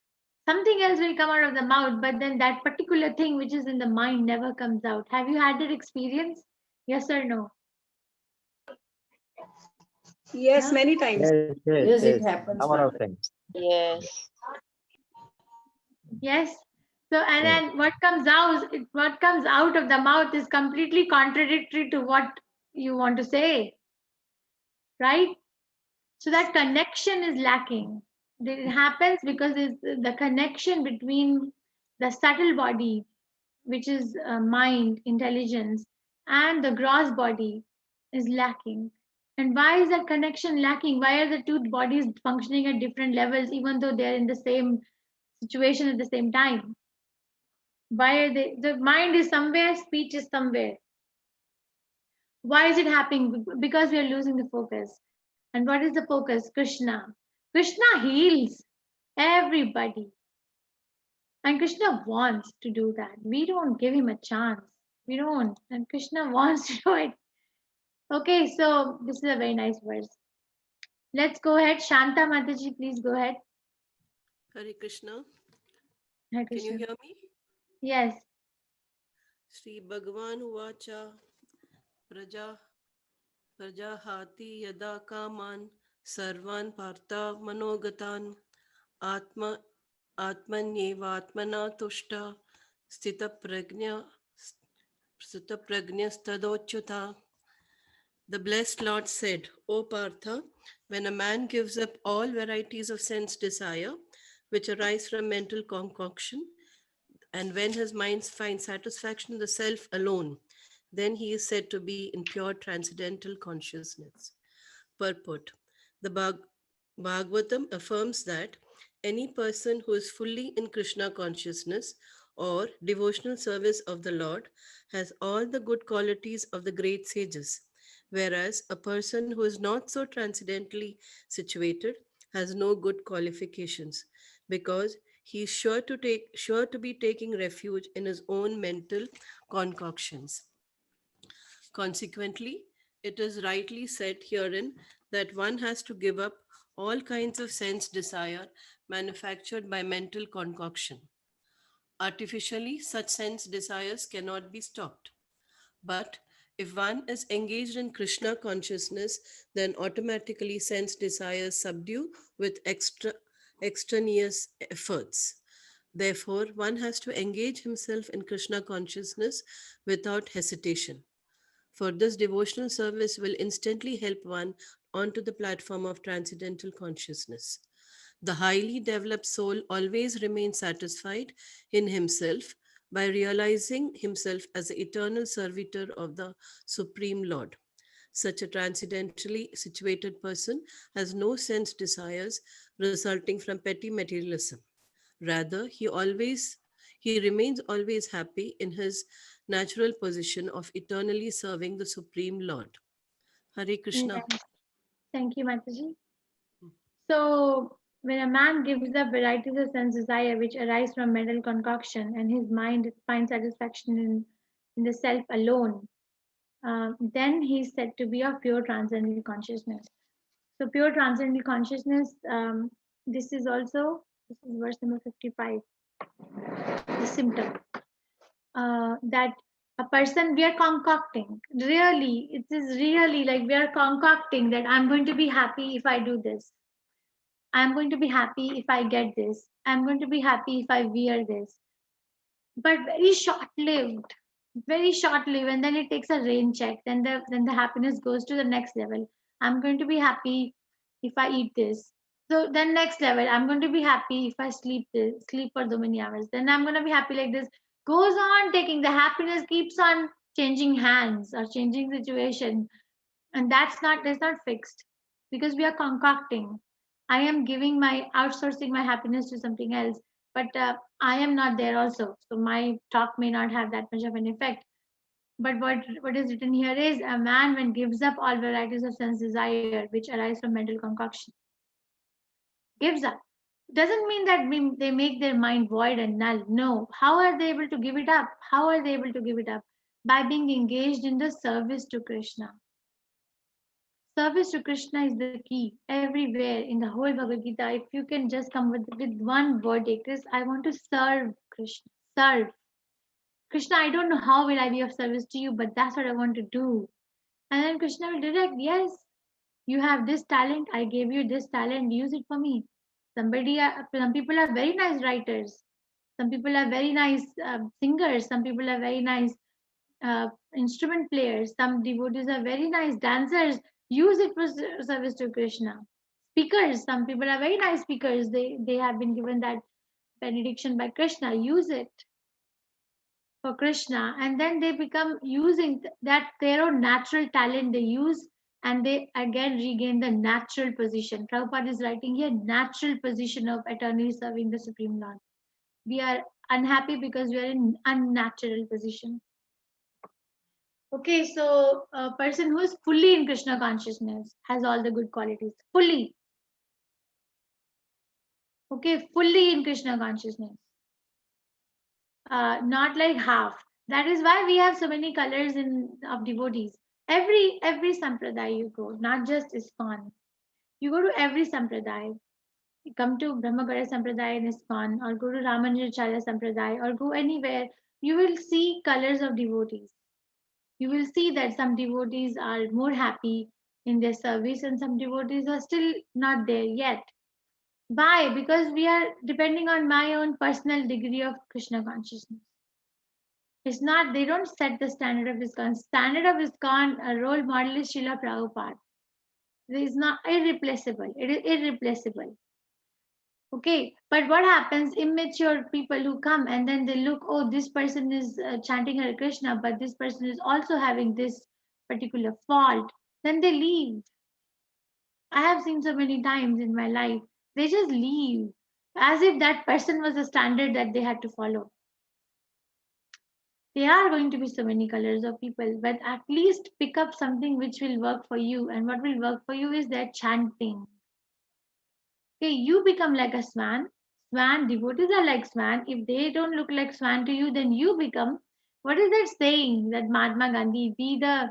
[SPEAKER 1] Something else will come out of the mouth, but then that particular thing which is in the mind never comes out. Have you had that experience? Yes or no?
[SPEAKER 3] Yes,
[SPEAKER 1] Yeah?
[SPEAKER 3] many times.
[SPEAKER 10] Yes, it happens.
[SPEAKER 2] Yes.
[SPEAKER 1] Yes. So, and
[SPEAKER 8] Yeah.
[SPEAKER 1] then what comes out of the mouth is completely contradictory to what you want to say, right? So that connection is lacking. It happens because it's the connection between the subtle body, which is mind, intelligence, and the gross body is lacking. And why is that connection lacking? Why are the two bodies functioning at different levels, even though they're in the same situation at the same time? Why are they? The mind is somewhere, speech is somewhere. Why is it happening? Because we are losing the focus. And what is the focus? Krishna. Krishna heals everybody. And Krishna wants to do that. We don't give him a chance. We don't. And Krishna wants to do it. Okay, so this is a very nice verse. Let's go ahead. Shanta Mataji, please go ahead.
[SPEAKER 12] Hare Krishna.
[SPEAKER 1] Hare
[SPEAKER 12] Can you
[SPEAKER 1] Krishna.
[SPEAKER 12] hear me?
[SPEAKER 1] Yes.
[SPEAKER 12] Shri Bhagavan Uvacha Prajahati Yada Kaman Sarvan Partha Manogatan Atmanyevatmana Tushta Stita Pragnya Stadochyuta. The blessed Lord said, O Partha, when a man gives up all varieties of sense desire, which arise from mental concoction, and when his mind finds satisfaction in the self alone, then he is said to be in pure transcendental consciousness. Purport. The Bhagavatam affirms that any person who is fully in Krishna consciousness or devotional service of the Lord has all the good qualities of the great sages, whereas a person who is not so transcendently situated has no good qualifications, because he is sure to be taking refuge in his own mental concoctions. Consequently, it is rightly said herein that one has to give up all kinds of sense desire manufactured by mental concoction. Artificially, such sense desires cannot be stopped. But if one is engaged in Krishna consciousness, then automatically sense desires subdue with extraneous efforts. Therefore, one has to engage himself in Krishna consciousness without hesitation. For this devotional service will instantly help one onto the platform of transcendental consciousness. The highly developed soul always remains satisfied in himself by realizing himself as the eternal servitor of the Supreme Lord. Such a transcendentally situated person has no sense desires resulting from petty materialism. Rather, he remains always happy in his natural position of eternally serving the Supreme Lord. Hare Krishna.
[SPEAKER 1] Yes. Thank you, Mataji. So, when a man gives up varieties of sense desire which arise from mental concoction and his mind finds satisfaction in the self alone, then he is said to be of pure transcendental consciousness. So, pure transcendental consciousness, this is verse number 55, the symptom. That a person, we are concocting, really, it is really like we are concocting that I'm going to be happy if I do this. I'm going to be happy if I get this. I'm going to be happy if I wear this. But very short-lived, very short-lived, and then it takes a rain check. Then the happiness goes to the next level. I'm going to be happy if I eat this. So then next level, I'm going to be happy if I sleep for so many hours. Then I'm going to be happy like this. Goes on taking the happiness keeps on changing hands or changing situation, and that's not fixed because we are concocting. I am giving my outsourcing my happiness to something else, but I am not there also, so my talk may not have that much of an effect. But what is written here is a man when gives up all varieties of sense desire which arise from mental concoction, gives up, doesn't mean that they make their mind void and null. No, how are they able to give it up? How are they able to give it up? By being engaged in the service to Krishna. Service to Krishna is the key everywhere in the whole Bhagavad Gita. If you can just come with one verdict, is I want to serve Krishna. Serve. Krishna, I don't know how will I be of service to you, but that's what I want to do. And then Krishna will direct, yes, you have this talent. I gave you this talent. Use it for me. Some people are very nice writers. Some people are very nice singers. Some people are very nice instrument players. Some devotees are very nice dancers. Use it for service to Krishna. Speakers. Some people are very nice speakers. They have been given that benediction by Krishna. Use it for Krishna, and then they become using that their own natural talent they use, and they again regain the natural position. Prabhupada is writing here, natural position of eternally serving the Supreme Lord. We are unhappy because we are in unnatural position. Okay, so a person who is fully in Krishna consciousness has all the good qualities. Fully. Okay, fully in Krishna consciousness. Not like half. That is why we have so many colors of devotees. Every sampradaya you go, not just ISKCON. You go to every sampradaya. You come to Brahmagara Sampradaya in ISKCON, or go to Ramanujacharya Sampradaya, or go anywhere. You will see colors of devotees. You will see that some devotees are more happy in their service, and some devotees are still not there yet. Why? Because we are depending on my own personal degree of Krishna consciousness. It's not, they don't set the standard of ISKCON. Standard of ISKCON, a role model is Srila Prabhupada. It is not irreplaceable. It is irreplaceable. Okay, but what happens? Immature people who come and then they look, oh, this person is chanting Hare Krishna, but this person is also having this particular fault. Then they leave. I have seen so many times in my life. They just leave as if that person was a standard that they had to follow. There are going to be so many colors of people, but at least pick up something which will work for you. And what will work for you is their chanting. Okay, you become like a swan. Swan, devotees are like swan. If they don't look like swan to you, then you become. What is that saying that Mahatma Gandhi, be the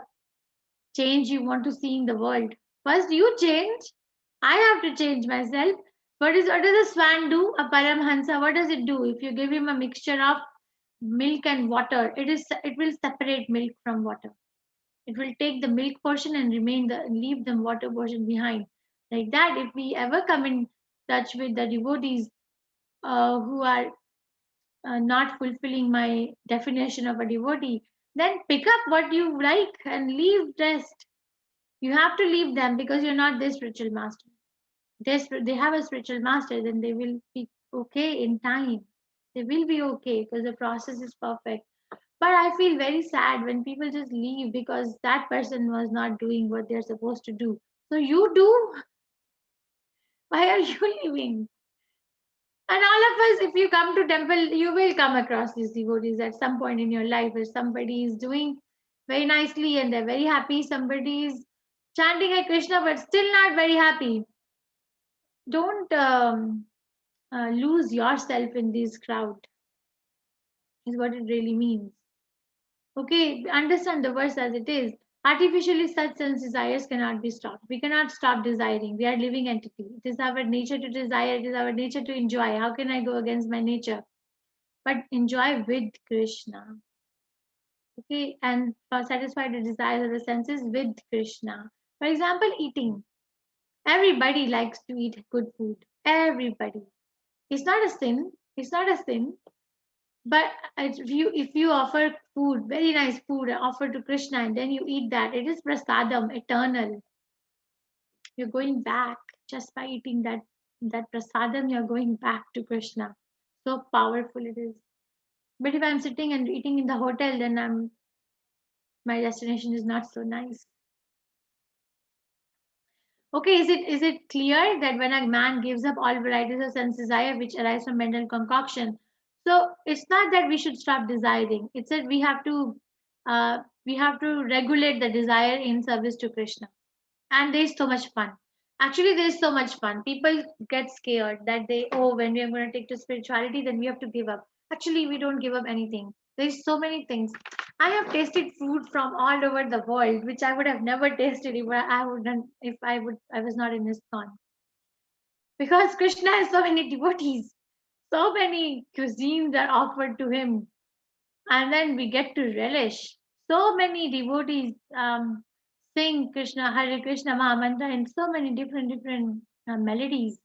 [SPEAKER 1] change you want to see in the world? First you change. I have to change myself. What does a swan do? A Paramhansa, what does it do? If you give him a mixture of milk and water, it will separate milk from water. It will take the milk portion and leave the water portion behind. Like that, if we ever come in touch with the devotees who are not fulfilling my definition of a devotee, then pick up what you like and leave rest. You have to leave them because you're not their spiritual master. They have a spiritual master, then they will be okay in time. They will be okay because the process is perfect. But I feel very sad when people just leave because that person was not doing what they're supposed to do. So you do? Why are you leaving? And all of us, if you come to temple, you will come across these devotees at some point in your life. If somebody is doing very nicely and they're very happy, somebody is chanting at Krishna but still not very happy. Don't lose yourself in this crowd, is what it really means. Okay, understand the verse as it is. Artificially, such sense desires cannot be stopped. We cannot stop desiring. We are living entity. It is our nature to desire. It is our nature to enjoy. How can I go against my nature? But enjoy with Krishna. Okay, and satisfy the desires of the senses with Krishna. For example, eating. Everybody likes to eat good food. Everybody. It's not a sin. It's not a sin. But if you offer food, very nice food, offer to Krishna, and then you eat that, it is prasadam, eternal. You're going back just by eating that prasadam. You're going back to Krishna. So powerful it is. But if I'm sitting and eating in the hotel, then my destination is not so nice. Okay, is it clear that when a man gives up all varieties of sense desire which arise from mental concoction? So it's not that we should stop desiring. It's that we have to regulate the desire in service to Krishna. And there's so much fun. Actually, there's so much fun. People get scared that when we are going to take to spirituality, then we have to give up. Actually, we don't give up anything. There's so many things. I have tasted food from all over the world, which I would have never tasted if I was not in ISKCON. Because Krishna has so many devotees. So many cuisines are offered to him. And then we get to relish. So many devotees sing Krishna, Hare Krishna Mahamantra in so many different melodies.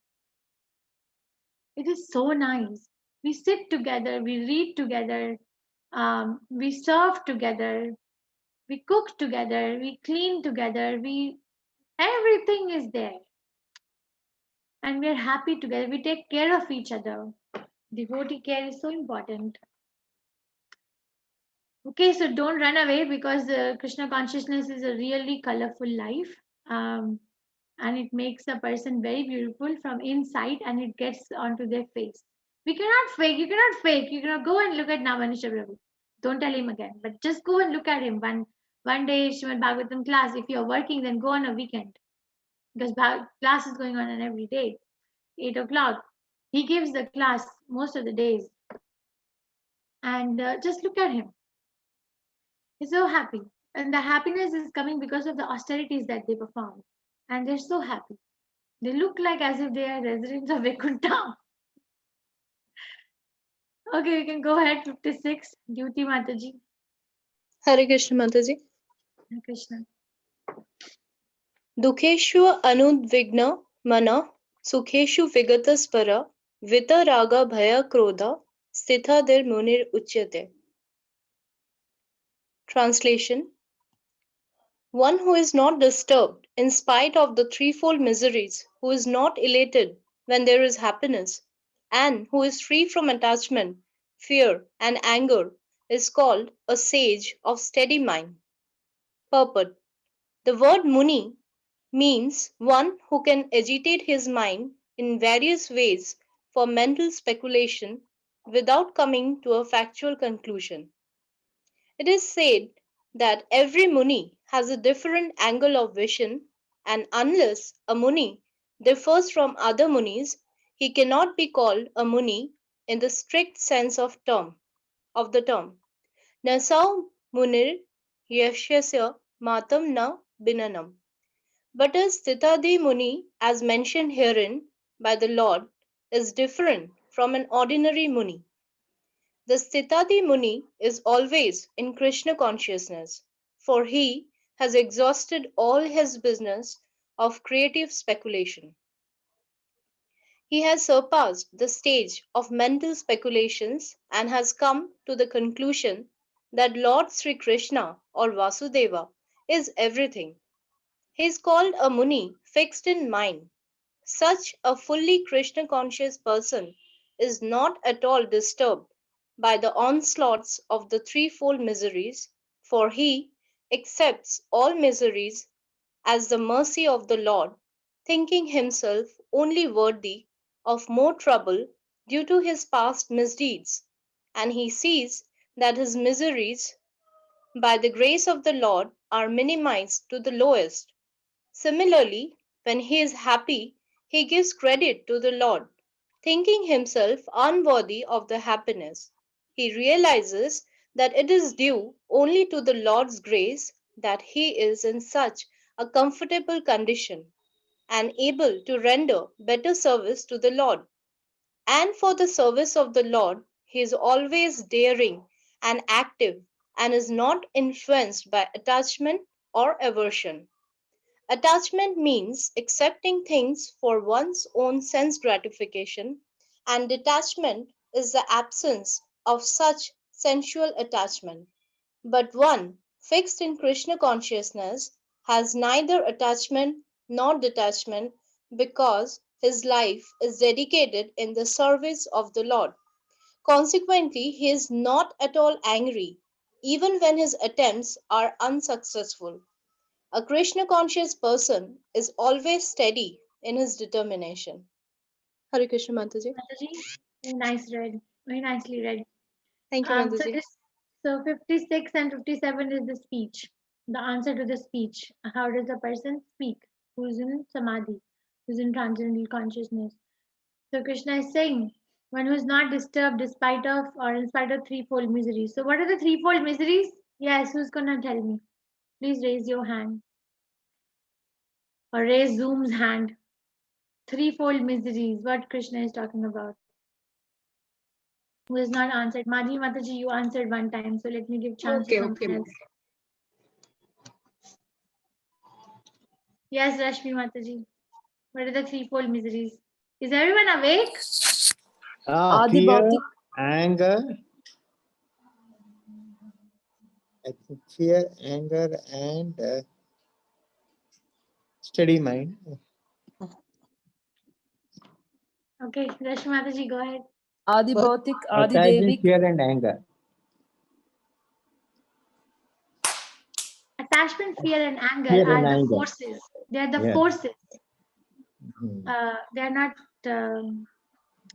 [SPEAKER 1] It is so nice. We sit together, we read together, we serve together, we cook together, we clean together, everything is there. And we're happy together. We take care of each other. Devotee care is so important. Okay, so don't run away, because Krishna consciousness is a really colorful life. And it makes a person very beautiful from inside, and it gets onto their face. We cannot fake. You cannot fake. You cannot go and look at Navanisha Prabhu. Don't tell him again, but just go and look at him. One day, Srimad Bhagavatam class. If you're working, then go on a weekend, because class is going on every day, 8 o'clock. He gives the class most of the days, and just look at him. He's so happy, and the happiness is coming because of the austerities that they perform, and they're so happy. They look like as if they are residents of Vaikuntha. Okay, we can go ahead. 56, Duty Mataji.
[SPEAKER 9] Hare Krishna Mataji.
[SPEAKER 1] Hare Krishna.
[SPEAKER 9] Dukheshu anudvigna mana sukheshu vigataspara vita raga bhaya krodha sthitha dir munir uchyate. Translation: one who is not disturbed in spite of the threefold miseries, who is not elated when there is happiness, and who is free from attachment, fear, and anger, is called a sage of steady mind. Purport: the word Muni means one who can agitate his mind in various ways for mental speculation without coming to a factual conclusion. It is said that every Muni has a different angle of vision, and unless a Muni differs from other Munis, he cannot be called a Muni in the strict sense of the term. Nasau Munir Yashyasya Matam Na Binanam. But as Sthitadi Muni, as mentioned herein by the Lord, is different from an ordinary Muni. The Sthitadi Muni is always in Krishna consciousness, for he has exhausted all his business of creative speculation. He has surpassed the stage of mental speculations and has come to the conclusion that Lord Sri Krishna or Vasudeva is everything. He is called a Muni fixed in mind. Such a fully Krishna conscious person is not at all disturbed by the onslaughts of the threefold miseries, for he accepts all miseries as the mercy of the Lord, thinking himself only worthy of more trouble due to his past misdeeds, and he sees that his miseries, by the grace of the Lord, are minimized to the lowest. Similarly, when he is happy, he gives credit to the Lord, thinking himself unworthy of the happiness. He realizes that it is due only to the Lord's grace that he is in such a comfortable condition and able to render better service to the Lord. And for the service of the Lord, he is always daring and active and is not influenced by attachment or aversion. Attachment means accepting things for one's own sense gratification, and detachment is the absence of such sensual attachment. But one fixed in Krishna consciousness has neither attachment nor detachment because his life is dedicated in the service of the Lord. Consequently, he is not at all angry, even when his attempts are unsuccessful. A Krishna conscious person is always steady in his determination. Hare Krishna Mataji.
[SPEAKER 1] Mataji, very nice read. Very nicely read.
[SPEAKER 9] Thank you, Mataji.
[SPEAKER 1] So 56 and 57 is the speech, the answer to the speech. How does a person speak? Who's in samadhi? Who's in transcendental consciousness? So Krishna is saying, one who is not disturbed despite of or in spite of threefold miseries. So what are the threefold miseries? Yes, who's gonna tell me? Please raise your hand. Or raise Zoom's hand. Threefold miseries, what Krishna is talking about. Who has not answered? Madhi Mataji, you answered one time, so let me give chance to someone else. Yes, Rashmi Mataji. What are the threefold miseries? Is everyone awake?
[SPEAKER 8] Clear. anger, I think fear, anger, and steady mind.
[SPEAKER 1] Okay, Rashmi Mataji, go ahead.
[SPEAKER 13] Adi Bhautik, Adi
[SPEAKER 8] Attachment,
[SPEAKER 13] Devik.
[SPEAKER 8] fear, and anger.
[SPEAKER 1] Attachment, fear, and anger
[SPEAKER 8] Fear
[SPEAKER 1] are
[SPEAKER 8] and
[SPEAKER 1] the
[SPEAKER 8] anger.
[SPEAKER 1] forces. They are the
[SPEAKER 8] Yes.
[SPEAKER 1] forces.
[SPEAKER 8] Mhm.
[SPEAKER 1] They are not.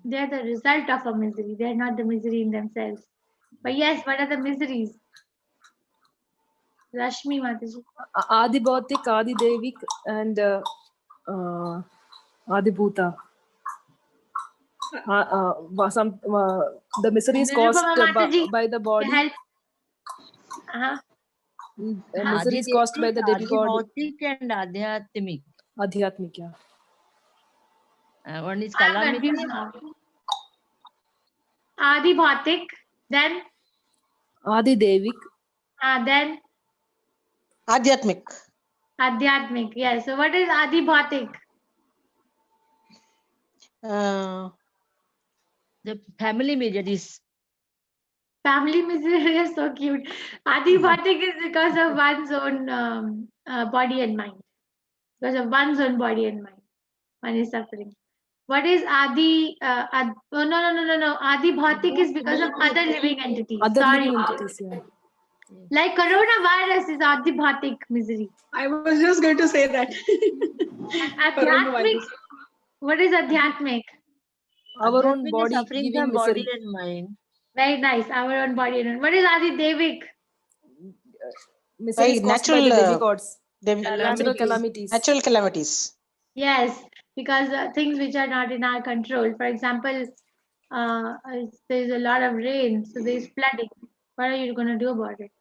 [SPEAKER 1] They are the result of a misery. They are not the misery in themselves. But yes, what are the miseries? Rashmi Mataji.
[SPEAKER 13] Adi Bhautik, Adi Devik, and Adi Bhuta. The misery is caused
[SPEAKER 1] Nirupama Mataji,
[SPEAKER 13] by the body.
[SPEAKER 1] help. Uh-huh.
[SPEAKER 13] Misery is caused by the demigod.
[SPEAKER 14] Adibhautik and Adhyatmic.
[SPEAKER 13] Adhyatmik, yeah.
[SPEAKER 14] One is
[SPEAKER 1] I'm
[SPEAKER 14] calamity.
[SPEAKER 1] confused now. Adi Bhautik, then
[SPEAKER 13] Adi Devik.
[SPEAKER 1] then
[SPEAKER 4] Adhyatmik.
[SPEAKER 1] Adhyatmik. Yes. So what is Adi Bhautik?
[SPEAKER 14] The family miseries.
[SPEAKER 1] Family misery is so cute. Adi Bhautik is because of one's own body and mind. Because of one's own body and mind, one is suffering. What is Adi? Oh, no. Adi Bhautik is because of other living entities.
[SPEAKER 13] Other
[SPEAKER 1] Sorry.
[SPEAKER 13] living entities, yeah.
[SPEAKER 1] Like coronavirus is Adi Bhautik misery.
[SPEAKER 6] I was just going to say that.
[SPEAKER 1] Adhyatmik. What is Adhyatmik?
[SPEAKER 13] Our own
[SPEAKER 14] Adhyatmic is
[SPEAKER 13] body
[SPEAKER 14] suffering
[SPEAKER 13] giving
[SPEAKER 14] from body
[SPEAKER 13] misery.
[SPEAKER 14] and mind.
[SPEAKER 1] Very nice. Our own body and mind. What is Adi Devik?
[SPEAKER 13] Misery is caused by the demigods. Natural calamities.
[SPEAKER 4] Natural calamities.
[SPEAKER 1] Yes, because things which are not in our control. For example, there's a lot of rain, so there's flooding. What are you going to do about it?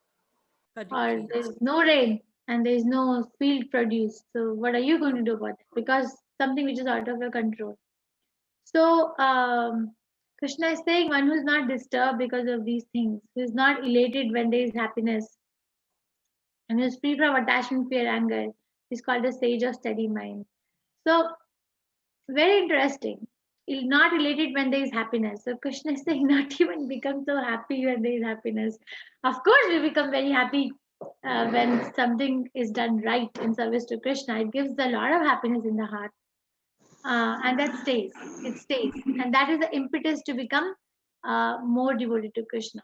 [SPEAKER 1] Or there's no rain and there's no field produce. So what are you going to do about it? Because something which is out of your control. So Krishna is saying one who's not disturbed because of these things, who is not elated when there is happiness, and is free from attachment, fear, anger, is called a sage of steady mind. So very interesting. Not elated when there is happiness. So Krishna is saying not even become so happy when there is happiness. Of course, we become very happy when something is done right in service to Krishna. It gives a lot of happiness in the heart. And that stays. It stays. And that is the impetus to become more devoted to Krishna.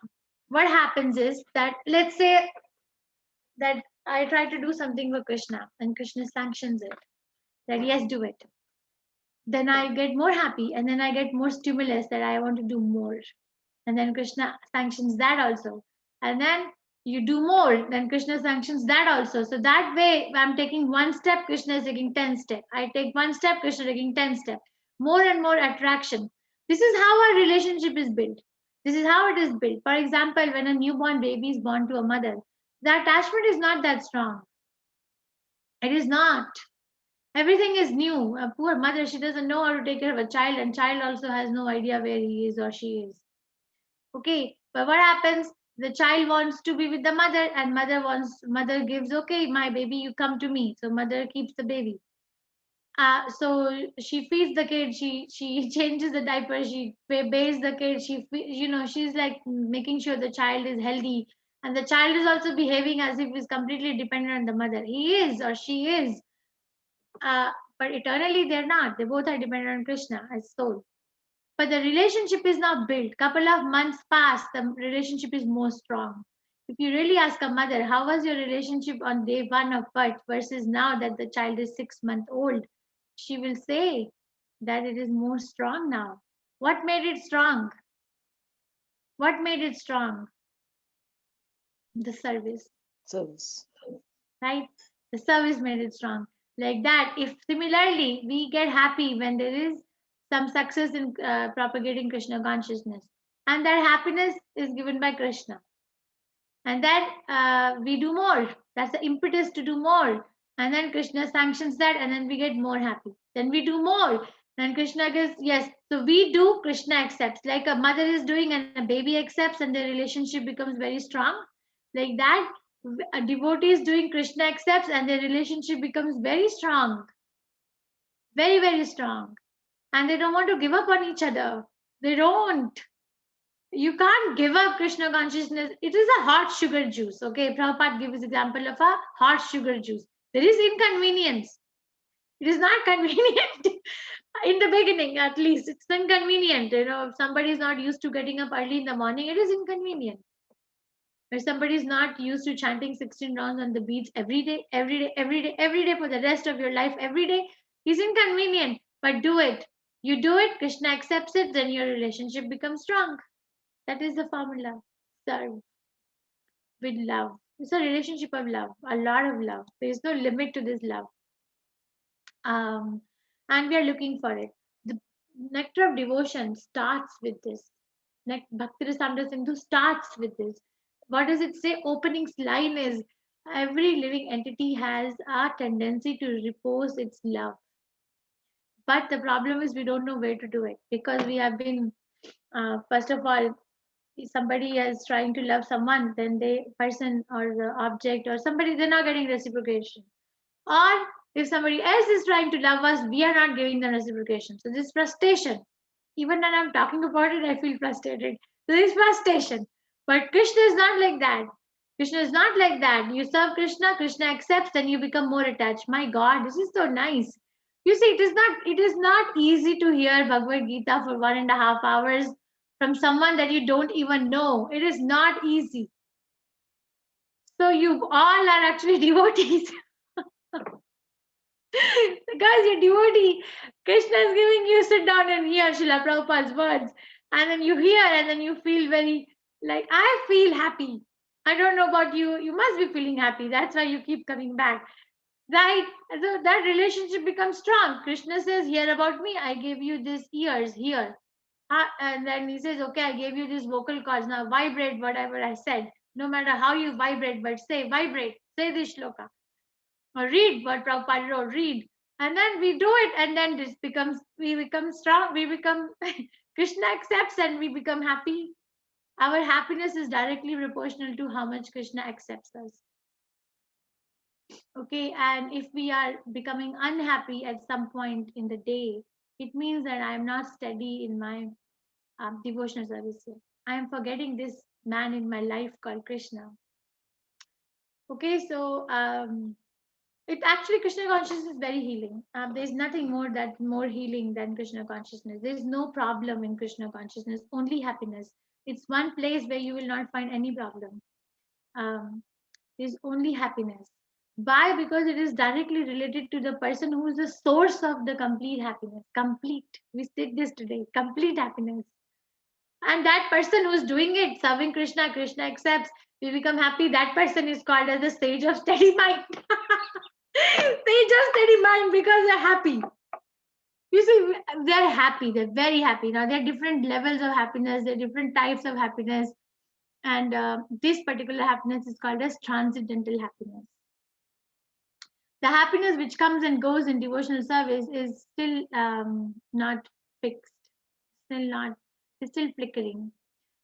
[SPEAKER 1] What happens is that, let's say that I try to do something for Krishna and Krishna sanctions it. That yes, do it. Then I get more happy and then I get more stimulus that I want to do more. And then Krishna sanctions that also. And then you do more, then Krishna sanctions that also. So that way, I'm taking one step, Krishna is taking 10 steps. I take one step, Krishna taking 10 steps. More and more attraction. This is how our relationship is built. This is how it is built. For example, when a newborn baby is born to a mother, the attachment is not that strong. It is not. Everything is new. A poor mother, she doesn't know how to take care of a child, and child also has no idea where he is or she is. Okay, but what happens? The child wants to be with the mother, and mother gives, okay, my baby, you come to me. So mother keeps the baby. So she feeds the kid, she changes the diaper, she bathes the kid, she's like making sure the child is healthy, and the child is also behaving as if he's completely dependent on the mother. He is or she is. But eternally they're not. They both are dependent on Krishna as soul. But the relationship is now built. Couple of months pass, the relationship is more strong. If you really ask a mother, how was your relationship on day one of birth versus now that the child is 6 months old, she will say that it is more strong now. What made it strong? What made it strong? The service.
[SPEAKER 4] Service.
[SPEAKER 1] Right? The service made it strong. Like that, if similarly we get happy when there is some success in propagating Krishna consciousness, and that happiness is given by Krishna, and then we do more. That's the impetus to do more, and then Krishna sanctions that, and then we get more happy. Then we do more, and Krishna gives yes. So we do, Krishna accepts. Like a mother is doing, and a baby accepts, and the relationship becomes very strong. Like that, a devotee is doing, Krishna accepts, and their relationship becomes very strong. Very, very strong. And they don't want to give up on each other. They don't. You can't give up Krishna consciousness. It is a hot sugar juice. Okay, Prabhupada gives example of a hot sugar juice. There is inconvenience. It is not convenient in the beginning, at least. It's inconvenient. You know, if somebody is not used to getting up early in the morning, it is inconvenient. If somebody is not used to chanting 16 rounds on the beach every day for the rest of your life, every day, is inconvenient. But do it. You do it, Krishna accepts it, then your relationship becomes strong. That is the formula. Serve with love. It's a relationship of love, a lot of love. There is no limit to this love. And we are looking for it. The nectar of devotion starts with this. Bhakti Rasamrita Sindhu starts with this. What does it say? Opening line is, every living entity has a tendency to repose its love. But the problem is we don't know where to do it, because we have been, first of all, if somebody is trying to love someone, then the person or the object or somebody, they're not getting reciprocation. Or if somebody else is trying to love us, we are not giving them reciprocation. So this frustration, even when I'm talking about it, I feel frustrated. So this frustration. But Krishna is not like that. Krishna is not like that. You serve Krishna, Krishna accepts, then you become more attached. My God, this is so nice. You see, it is not easy to hear Bhagavad Gita for 1.5 hours from someone that you don't even know. It is not easy. So you all are actually devotees. Because you're devotee, Krishna is giving you sit down and hear Srila Prabhupada's words, and then you hear and then you feel very, like, I feel happy. I don't know about you, you must be feeling happy. That's why you keep coming back, right? So that relationship becomes strong. Krishna says, hear about me, I gave you these ears, here. And then he says, okay, I gave you these vocal cords, now vibrate whatever I said. No matter how you vibrate, but say, vibrate, say this shloka. Or read what Prabhupada wrote, read. And then we do it, and then we become strong, we become, Krishna accepts and we become happy. Our happiness is directly proportional to how much Krishna accepts us. Okay, and if we are becoming unhappy at some point in the day, it means that I am not steady in my devotional service. I am forgetting this man in my life called Krishna. Okay, so it actually, Krishna consciousness is very healing. There's nothing more healing than Krishna consciousness. There's no problem in Krishna consciousness, only happiness. It's one place where you will not find any problem. There's only happiness. Why? Because it is directly related to the person who is the source of the complete happiness. Complete. We did this today. Complete happiness. And that person who's doing it, serving Krishna, Krishna accepts, we become happy. That person is called as the sage of steady mind. They just steady mind because they're happy. You see, they're happy, they're very happy. Now, there are different levels of happiness, there are different types of happiness. And this particular happiness is called as transcendental happiness. The happiness which comes and goes in devotional service is still not fixed, it's still flickering.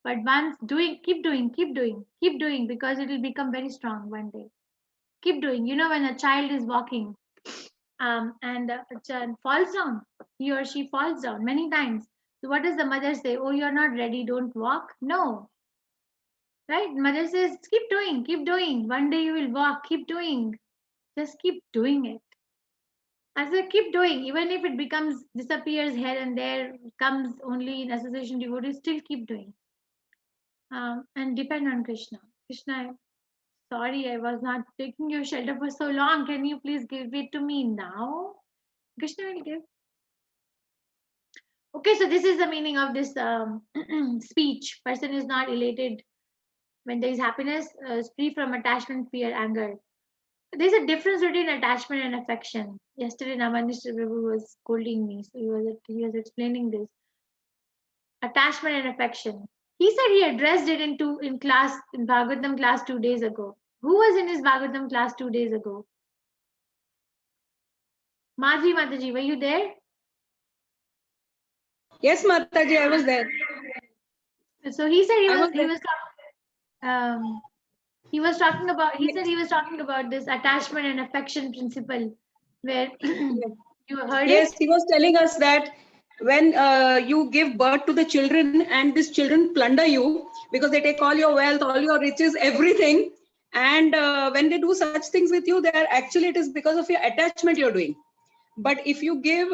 [SPEAKER 1] But once keep doing, because it will become very strong one day. Keep doing. You know, when a child is walking and a child falls down, he or she falls down many times. So what does the mother say? Oh, you're not ready, don't walk. No. Right? Mother says, keep doing. One day you will walk, keep doing. Just keep doing it. I said, keep doing. Even if it disappears here and there, comes only in association devotees, still keep doing. And depend on Krishna. Krishna, sorry, I was not taking your shelter for so long. Can you please give it to me now? Krishna will give. Okay, so this is the meaning of this speech. Person is not elated when there is happiness, is free from attachment, fear, anger. There's a difference between attachment and affection. Yesterday, Namanishra Prabhu was scolding me, so he was explaining this. Attachment and affection. He said he addressed it in Bhagavatam class 2 days ago. Who was in his Bhagavatam class 2 days ago? Madhvi Mataji, were you there?
[SPEAKER 6] Yes, Mataji, I was there.
[SPEAKER 1] So he said he was talking about this attachment and affection principle, where you heard
[SPEAKER 6] Yes,
[SPEAKER 1] it?
[SPEAKER 6] he was telling us that when you give birth to the children and these children plunder you because they take all your wealth, all your riches, everything. And when they do such things with you, they are actually, it is because of your attachment you're doing. But if you give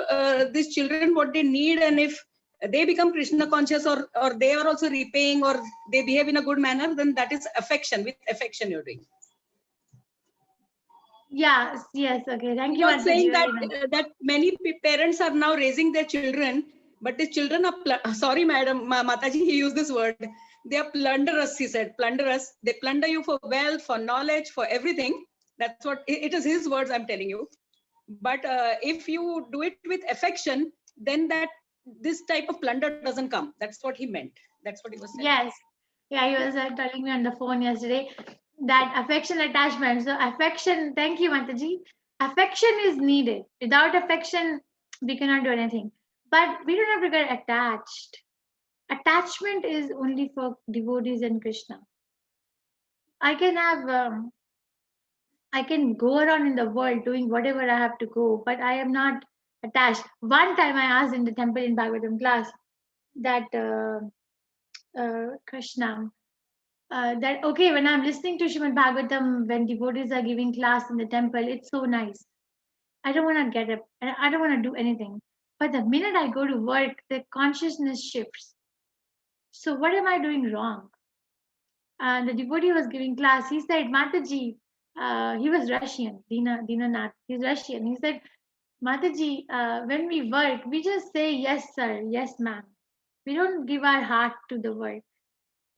[SPEAKER 6] these children what they need, and if they become Krishna conscious, or they are also repaying, or they behave in a good manner, then that is affection. With affection you're doing.
[SPEAKER 1] Yes, yes, okay. Thank you,
[SPEAKER 6] Not
[SPEAKER 1] Mataji.
[SPEAKER 6] saying
[SPEAKER 1] Very
[SPEAKER 6] that
[SPEAKER 1] nice.
[SPEAKER 6] that many parents are now raising their children, but the children are sorry, madam, Mataji, he used this word. They are plunderous. He said, plunderous. They plunder you for wealth, for knowledge, for everything. That's what it is. His words, I'm telling you. But if you do it with affection, then that this type of plunder doesn't come. That's what he meant. That's what he was saying.
[SPEAKER 1] Yes. Yeah, he was telling me on the phone yesterday that affection attachment. So affection, thank you, Mataji. Affection is needed. Without affection, we cannot do anything. But we don't have to get attached. Attachment is only for devotees and Krishna. I can have, I can go around in the world doing whatever I have to go, but I am not attached. One time I asked in the temple in Bhagavatam class that Krishna, that okay, when I'm listening to Srimad Bhagavatam, when devotees are giving class in the temple, it's so nice. I don't want to get up and I don't want to do anything. But the minute I go to work, the consciousness shifts. So what am I doing wrong? And the devotee was giving class. He said, Mataji, he was Russian, Dinanath. He's Russian. He said, Mataji, when we work, we just say yes, sir, yes, ma'am. We don't give our heart to the work.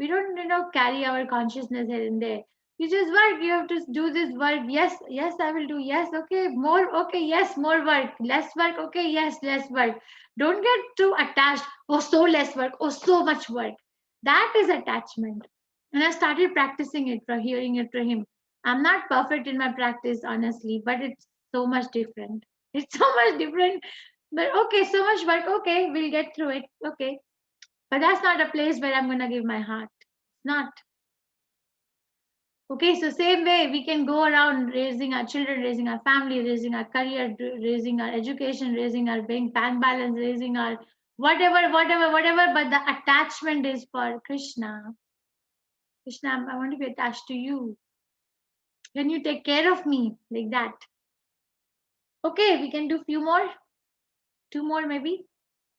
[SPEAKER 1] We don't, carry our consciousness here and there. You just work. You have to do this work. Yes, yes, I will do. Yes, okay, more. Okay, yes, more work. Less work. Okay, yes, less work. Don't get too attached. Oh, so less work. Oh, so much work. That is attachment. And I started practicing it, from hearing it from him. I'm not perfect in my practice, honestly, but it's so much different. It's so much different. But okay, so much work. Okay, we'll get through it. Okay. But that's not a place where I'm going to give my heart. Not. Okay, so same way we can go around raising our children, raising our family, raising our career, raising our education, raising our bank balance, raising our whatever, but the attachment is for Krishna. Krishna, I want to be attached to you. Can you take care of me like that? Okay, we can do few more. 2 more maybe.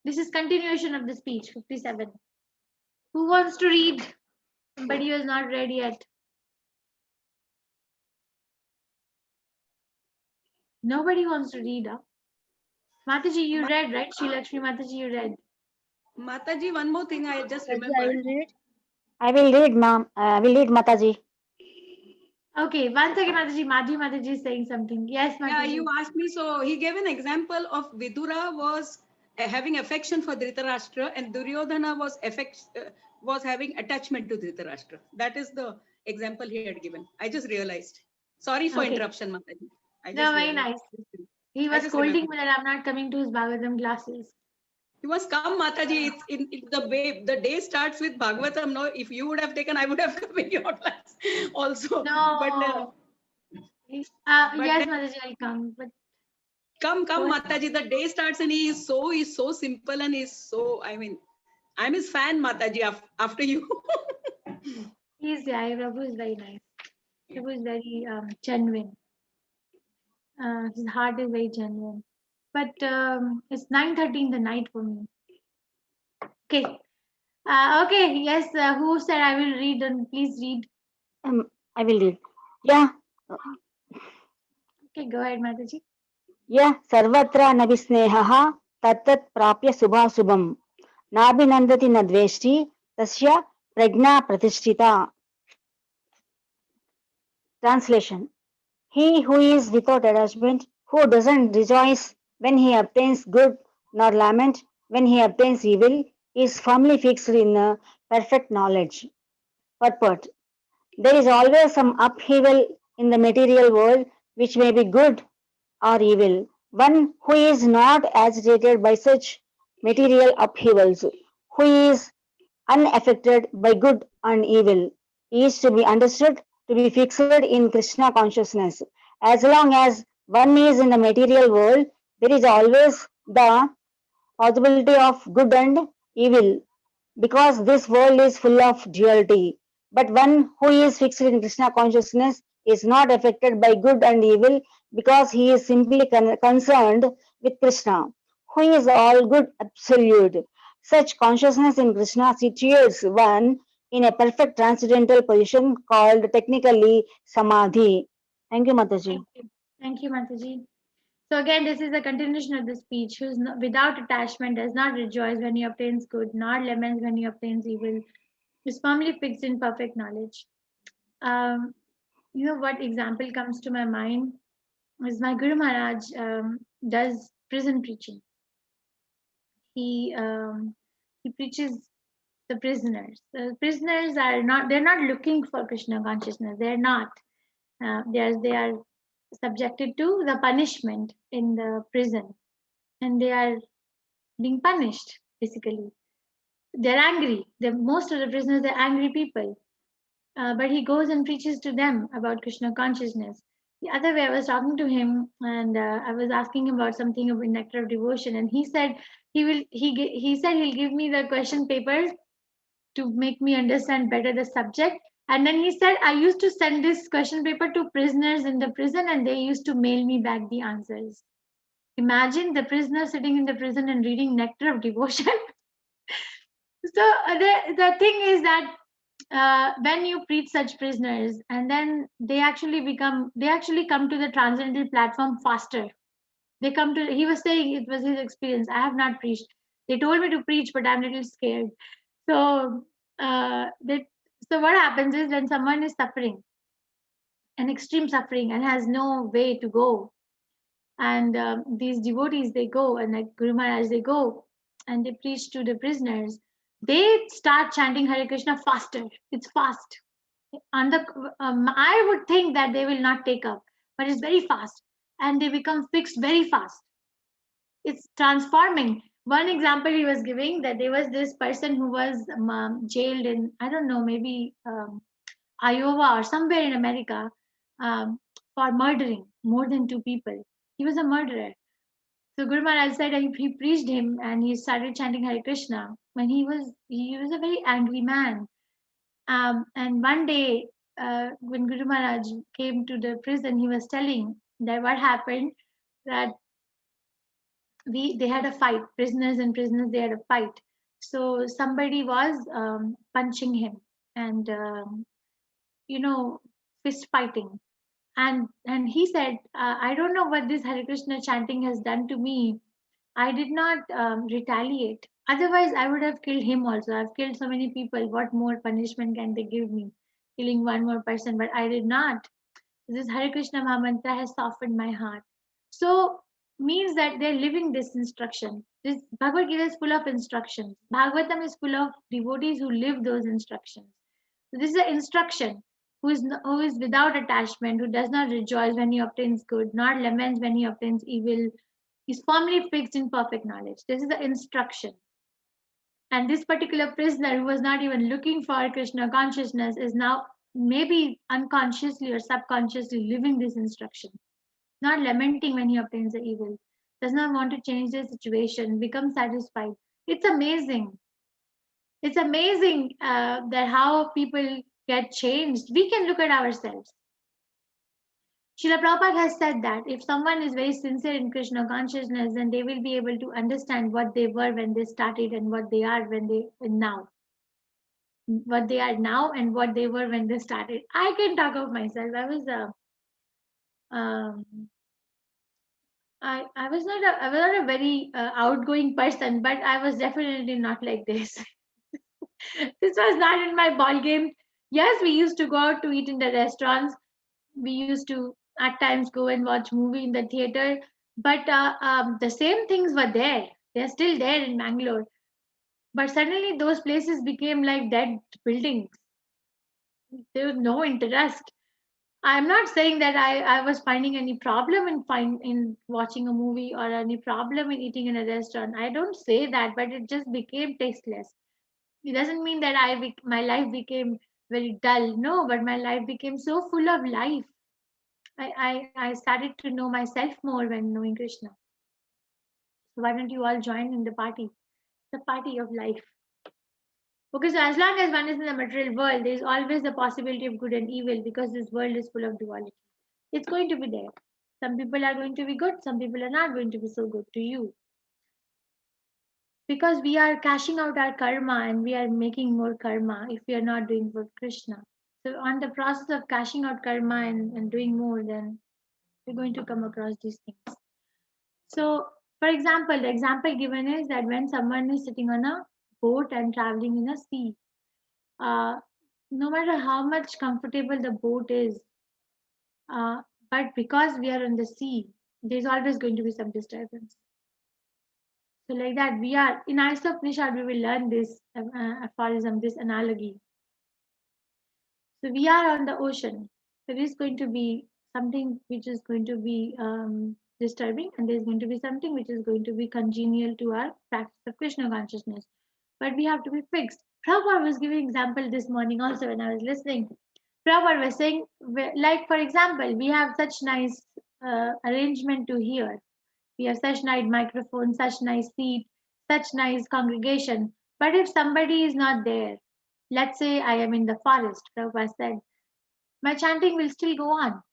[SPEAKER 1] This is continuation of the speech, 57. Who wants to read? Somebody who is not read yet. Nobody wants to read, huh? Mataji, you read, right? Sri Lakshmi Mataji, you read.
[SPEAKER 6] Mataji, one more thing I just remembered.
[SPEAKER 2] I will read, ma'am. I will read, Mataji.
[SPEAKER 1] Okay, one second, Mataji. Mataji is saying something. Yes, Mataji.
[SPEAKER 6] Yeah, you asked me. So he gave an example of Vidura was having affection for Dhritarashtra, and Duryodhana was having attachment to Dhritarashtra. That is the example he had given. I just realized. Sorry for interruption, Mataji.
[SPEAKER 1] No, very nice. He was scolding me that I'm not coming to his Bhagavatam classes.
[SPEAKER 6] You must come, Mataji. It's in the way the day starts with Bhagavatam. No, if you would have taken, I would have come in your class also.
[SPEAKER 1] No.
[SPEAKER 6] But,
[SPEAKER 1] yes, Mataji, I'll come. But
[SPEAKER 6] come, Mataji. The day starts and he is so simple and he's so. I mean, I'm his fan, Mataji. After you.
[SPEAKER 1] Prabhu is very nice. Prabhu is very genuine. His heart is very genuine. But it's 9:30 in the night for me. Okay. Okay. Yes. Who said I will read? And please read.
[SPEAKER 2] I will read. Yeah.
[SPEAKER 1] Okay. Go ahead, Mataji.
[SPEAKER 2] Yeah. Sarvatra navisnehaha tattat prapya subhasubham nabhinandati nadveshti tasya prajna pratishtita. Translation. He who is without attachment, who doesn't rejoice when he obtains good, nor lament when he obtains evil, is firmly fixed in perfect knowledge. Purport. There is always some upheaval in the material world which may be good or evil. One who is not agitated by such material upheavals, who is unaffected by good and evil, is to be understood to be fixed in Krishna consciousness. As long as one is in the material world, there is always the possibility of good and evil, because this world is full of duality. But one who is fixed in Krishna consciousness is not affected by good and evil, because he is simply concerned with Krishna, who is all good absolute. Such consciousness in Krishna situates one in a perfect transcendental position called technically samadhi. Thank you, Mataji.
[SPEAKER 1] Thank you, Mataji. So again, this is a continuation of the speech. Who's without attachment does not rejoice when he obtains good, nor laments when he obtains evil. Is firmly fixed in perfect knowledge. You know what example comes to my mind is my Guru Maharaj does prison preaching. He preaches the prisoners. The prisoners are not, they're not looking for Krishna consciousness. They're not. They are subjected to the punishment in the prison, and they are being punished basically. They're angry. Most of the prisoners are angry people. But he goes and preaches to them about Krishna consciousness. The other way, I was talking to him, and I was asking him about something about nectar of devotion, and he said he said he'll give me the question papers to make me understand better the subject. And then he said, I used to send this question paper to prisoners in the prison, and they used to mail me back the answers. Imagine the prisoner sitting in the prison and reading nectar of devotion. So the thing is that when you preach such prisoners, and then they actually come to the transcendental platform faster. They come to, he was saying it was his experience. I have not preached. They told me to preach, but I'm a little scared. So so what happens is when someone is suffering, an extreme suffering, and has no way to go, and these devotees, they go, and like Guru Maharaj, they go and they preach to the prisoners. They start chanting Hare Krishna faster. It's fast. I would think that they will not take up, but it's very fast, and they become fixed very fast. It's transforming. One example he was giving, that there was this person who was jailed in, I don't know, maybe Iowa or somewhere in America, for murdering more than 2 people. He was a murderer. So Guru Maharaj said he preached him, and he started chanting Hare Krishna when he was a very angry man. And one day, when Guru Maharaj came to the prison, he was telling that what happened, that they had a fight. Prisoners and prisoners, they had a fight. So somebody was punching him, and fist fighting. And he said, I don't know what this Hare Krishna chanting has done to me. I did not retaliate. Otherwise, I would have killed him also. I've killed so many people. What more punishment can they give me? Killing one more person, but I did not. This Hare Krishna Mahamantra has softened my heart. So means that they're living this instruction. This Bhagavad Gita is full of instructions. Bhagavatam is full of devotees who live those instructions. So this is an instruction. Who is without attachment, who does not rejoice when he obtains good, nor laments when he obtains evil, is firmly fixed in perfect knowledge. This is the instruction. And this particular prisoner, who was not even looking for Krishna consciousness, is now maybe unconsciously or subconsciously living this instruction, not lamenting when he obtains the evil, does not want to change the situation, become satisfied. It's amazing. It's amazing that how people get changed. We can look at ourselves. Srila Prabhupada has said that if someone is very sincere in Krishna consciousness, then they will be able to understand what they were when they started and what they are now. What they are now and what they were when they started. I can talk of myself. I was not a very outgoing person, but I was definitely not like this. This was not in my ball game. Yes, we used to go out to eat in the restaurants. We used to at times go and watch movie in the theater, but the same things were there. They're still there in Bangalore. But suddenly those places became like dead buildings. There was no interest. I'm not saying that I was finding any problem in watching a movie or any problem in eating in a restaurant. I don't say that, but it just became tasteless. It doesn't mean that my life became very dull. No, but my life became so full of life. I started to know myself more when knowing Krishna. So why don't you all join in the party? The party of life. Okay, so as long as one is in the material world, there is always the possibility of good and evil because this world is full of duality. It's going to be there. Some people are going to be good, some people are not going to be so good to you. Because we are cashing out our karma and we are making more karma if we are not doing for Krishna. So on the process of cashing out karma and doing more, then we're going to come across these things. So, for example, the example given is that when someone is sitting on a boat and traveling in a sea, no matter how much comfortable the boat is, but because we are on the sea, there's always going to be some disturbance. So like that, we are in Upanishad, we will learn this aphorism, this analogy. So we are on the ocean. There is going to be something which is going to be disturbing, and there's going to be something which is going to be congenial to our practice of Krishna consciousness. But we have to be fixed. Prabhupada was giving example this morning also when I was listening. Prabhupada was saying, like for example, we have such nice arrangement to hear. We have such nice microphone, such nice seat, such nice congregation. But if somebody is not there, let's say I am in the forest, Prabhupada said, my chanting will still go on.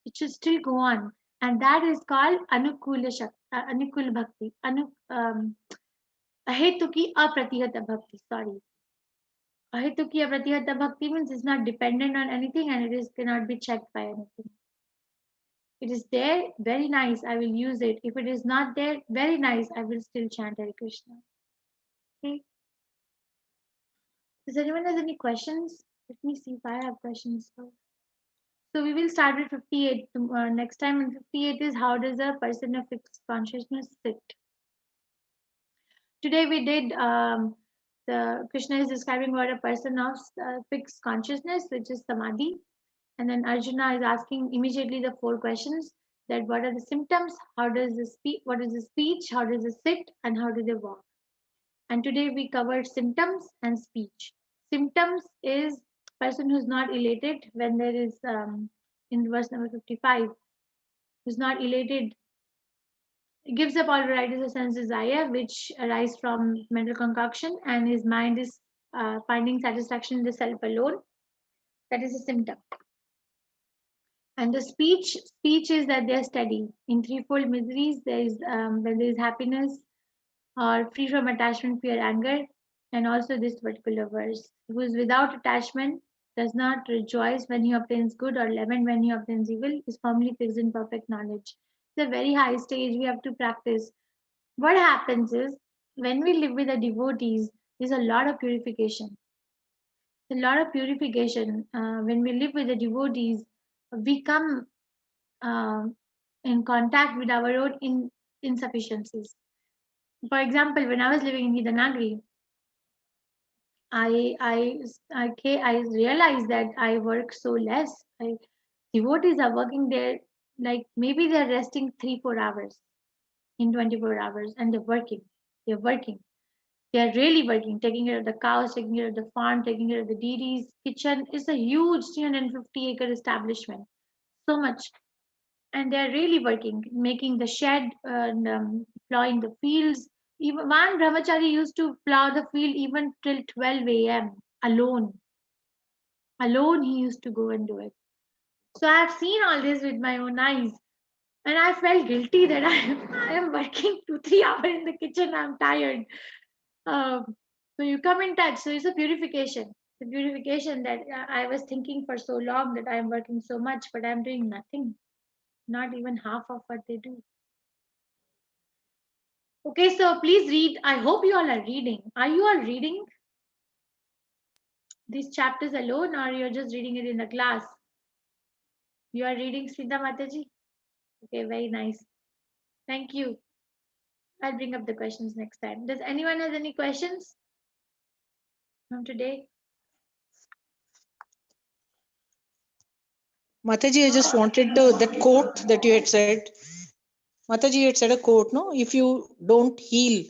[SPEAKER 1] It should still go on. And that is called Anukula Bhakti. Ahetuki Apratihata Bhakti, sorry. Ahetuki Apratihata Bhakti means it's not dependent on anything and it cannot be checked by anything. It is there, very nice, I will use it. If it is not there, very nice, I will still chant Hare Krishna. Okay. Does anyone have any questions? Let me see if I have questions. So we will start with 58 next time. And 58 is how does a person of fixed consciousness sit? Today we did the Krishna is describing what a person of fixed consciousness, which is samadhi. And then Arjuna is asking immediately the 4 questions that what are the symptoms, how does the speak, what is the speech, how does it sit, and how do they walk. And today we covered symptoms and speech. Symptoms is person who's not elated when there is in verse number 55, who's not elated, gives up all varieties of sense desire which arise from mental concoction, and his mind is finding satisfaction in the self alone. That is a symptom. And the speech is that they're steady. In threefold miseries, there is when there is happiness or free from attachment, fear, anger, and also this particular verse. Who is without attachment, does not rejoice when he obtains good or lament when he obtains evil, is firmly fixed in perfect knowledge. It's a very high stage we have to practice. What happens is when we live with the devotees, there's a lot of purification. A lot of purification. When we live with the devotees, we come in contact with our own insufficiencies. For example, when I was living in Hidanagri, I realized that I work so less. Devotees are working there, like maybe they're resting 3-4 hours in 24 hours, and they're working. They're working. They're really working, taking care of the cows, taking care of the farm, taking care of the deities. Kitchen is a huge 350-acre establishment. So much. And they're really working, making the shed and plowing the fields. Even one brahmachari used to plow the field even till 12 a.m. alone. Alone, he used to go and do it. So I've seen all this with my own eyes, and I felt guilty that I am working 2-3 hours in the kitchen. I'm tired. So you come in touch. So it's a purification. The purification that I was thinking for so long that I'm working so much, but I'm doing nothing. Not even half of what they do. Okay, so please read. I hope you all are reading. Are you all reading these chapters alone, or you're just reading it in the class? You are reading, Smita Mataji? Okay, very nice. Thank you. I'll bring up the questions next time. Does anyone have any questions from today?
[SPEAKER 4] Mataji, I just wanted that quote that you had said. Mataji, you had said a quote, no? If you don't heal.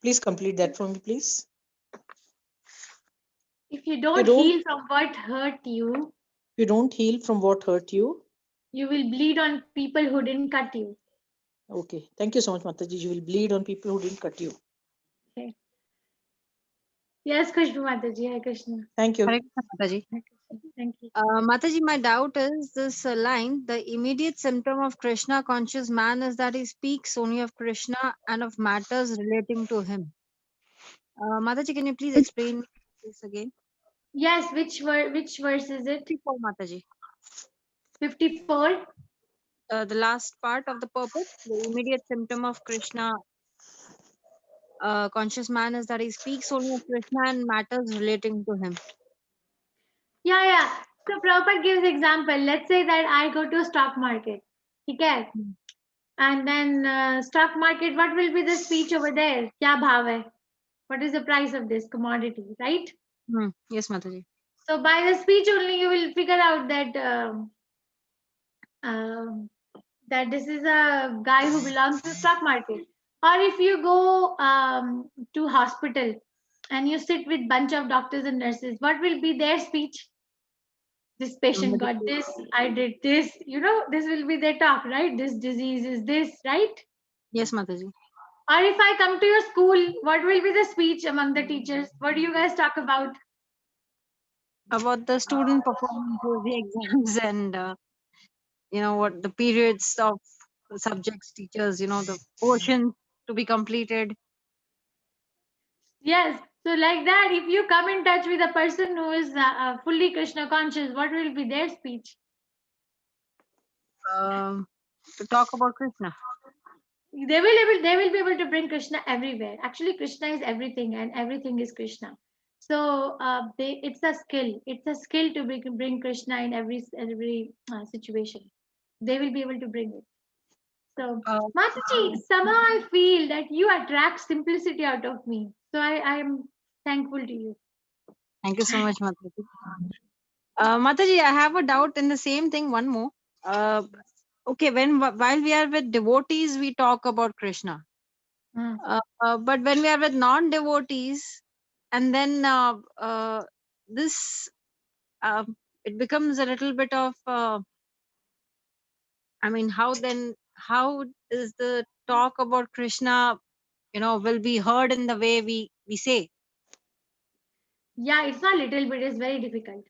[SPEAKER 4] Please complete that for me, please.
[SPEAKER 1] If you don't heal from what hurt you.
[SPEAKER 4] You don't heal from what hurt you.
[SPEAKER 1] You will bleed on people who didn't cut you.
[SPEAKER 4] Okay. Thank you so much, Mataji. You will bleed on people who didn't cut you.
[SPEAKER 1] Okay. Yes, Khushbu Mataji. Hi, Krishna.
[SPEAKER 4] Thank you.
[SPEAKER 7] Hare Krishna, Mataji.
[SPEAKER 1] Thank you.
[SPEAKER 7] Mataji, my doubt is this line: the immediate symptom of Krishna conscious man is that he speaks only of Krishna and of matters relating to him. Mataji, can you please explain this again?
[SPEAKER 1] Yes, which verse is it?
[SPEAKER 7] 54, Mataji.
[SPEAKER 1] 54.
[SPEAKER 7] The last part of the purport, the immediate symptom of Krishna conscious man is that he speaks only of Krishna and matters relating to him.
[SPEAKER 1] Yeah. So Prabhupada gives example. Let's say that I go to a stock market. Okay. And then stock market, what will be the speech over there? Kya bhav hai? What is the price of this commodity, right?
[SPEAKER 7] Yes, Mataji.
[SPEAKER 1] So by the speech only you will figure out that that this is a guy who belongs to the stock market. Or if you go to hospital and you sit with bunch of doctors and nurses, what will be their speech? This patient got this, I did this, this will be their talk, right? This disease is this, right?
[SPEAKER 7] Yes, Mataji.
[SPEAKER 1] Or if I come to your school, what will be the speech among the teachers? What do you guys talk about?
[SPEAKER 7] About the student performances, the exams, and what the periods of the subjects, teachers, the portion to be completed.
[SPEAKER 1] Yes. So like that, if you come in touch with a person who is fully Krishna conscious, what will be their speech?
[SPEAKER 7] To talk about Krishna.
[SPEAKER 1] They will be able to bring Krishna everywhere. Actually, Krishna is everything, and everything is Krishna. So it's a skill. It's a skill to bring Krishna in every situation. They will be able to bring it. So, Mataji, somehow I feel that you attract simplicity out of me. So I am thankful to you.
[SPEAKER 7] Thank you so much, Mataji. Mataji, I have a doubt in the same thing. One more. Okay, while we are with devotees, we talk about Krishna. But when we are with non-devotees, and then this, it becomes a little bit of. How is the talk about Krishna, will be heard in the way we say?
[SPEAKER 1] Yeah, it's not little bit. It's very difficult.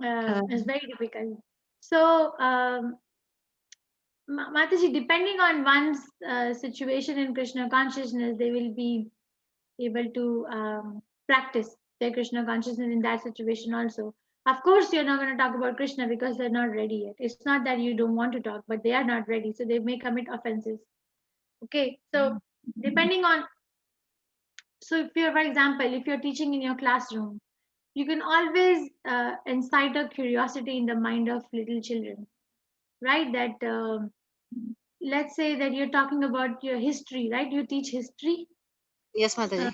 [SPEAKER 1] It's very difficult. So, Mataji, depending on one's situation in Krishna consciousness, they will be able to practice their Krishna consciousness in that situation also. Of course, you're not going to talk about Krishna because they're not ready yet. It's not that you don't want to talk, but they are not ready. So they may commit offenses. Okay. So depending on, so if you're, for example, if you're teaching in your classroom, you can always incite a curiosity in the mind of little children, right? That let's say that you're talking about your history, right? You teach history.
[SPEAKER 7] Yes, Mataji.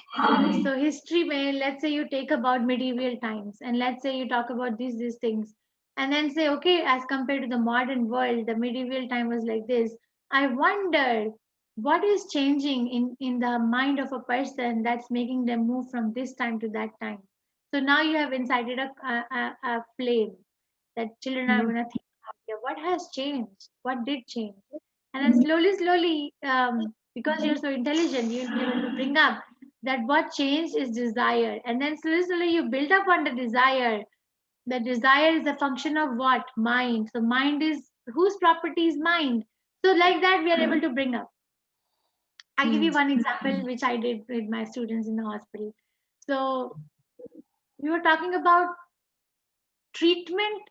[SPEAKER 1] So history may, let's say you take about medieval times and let's say you talk about these things and then say, okay, as compared to the modern world, the medieval time was like this. I wonder what is changing in the mind of a person that's making them move from this time to that time. So now you have incited a flame that children are going to think about, yeah, what has changed? What did change? And then slowly, because you're so intelligent, you'll be able to bring up that what changed is desire. And then slowly you build up on the desire. The desire is a function of what? Mind. So mind is, whose property is mind? So like that, we are able to bring up. I'll give you one example, which I did with my students in the hospital. So we were talking about treatment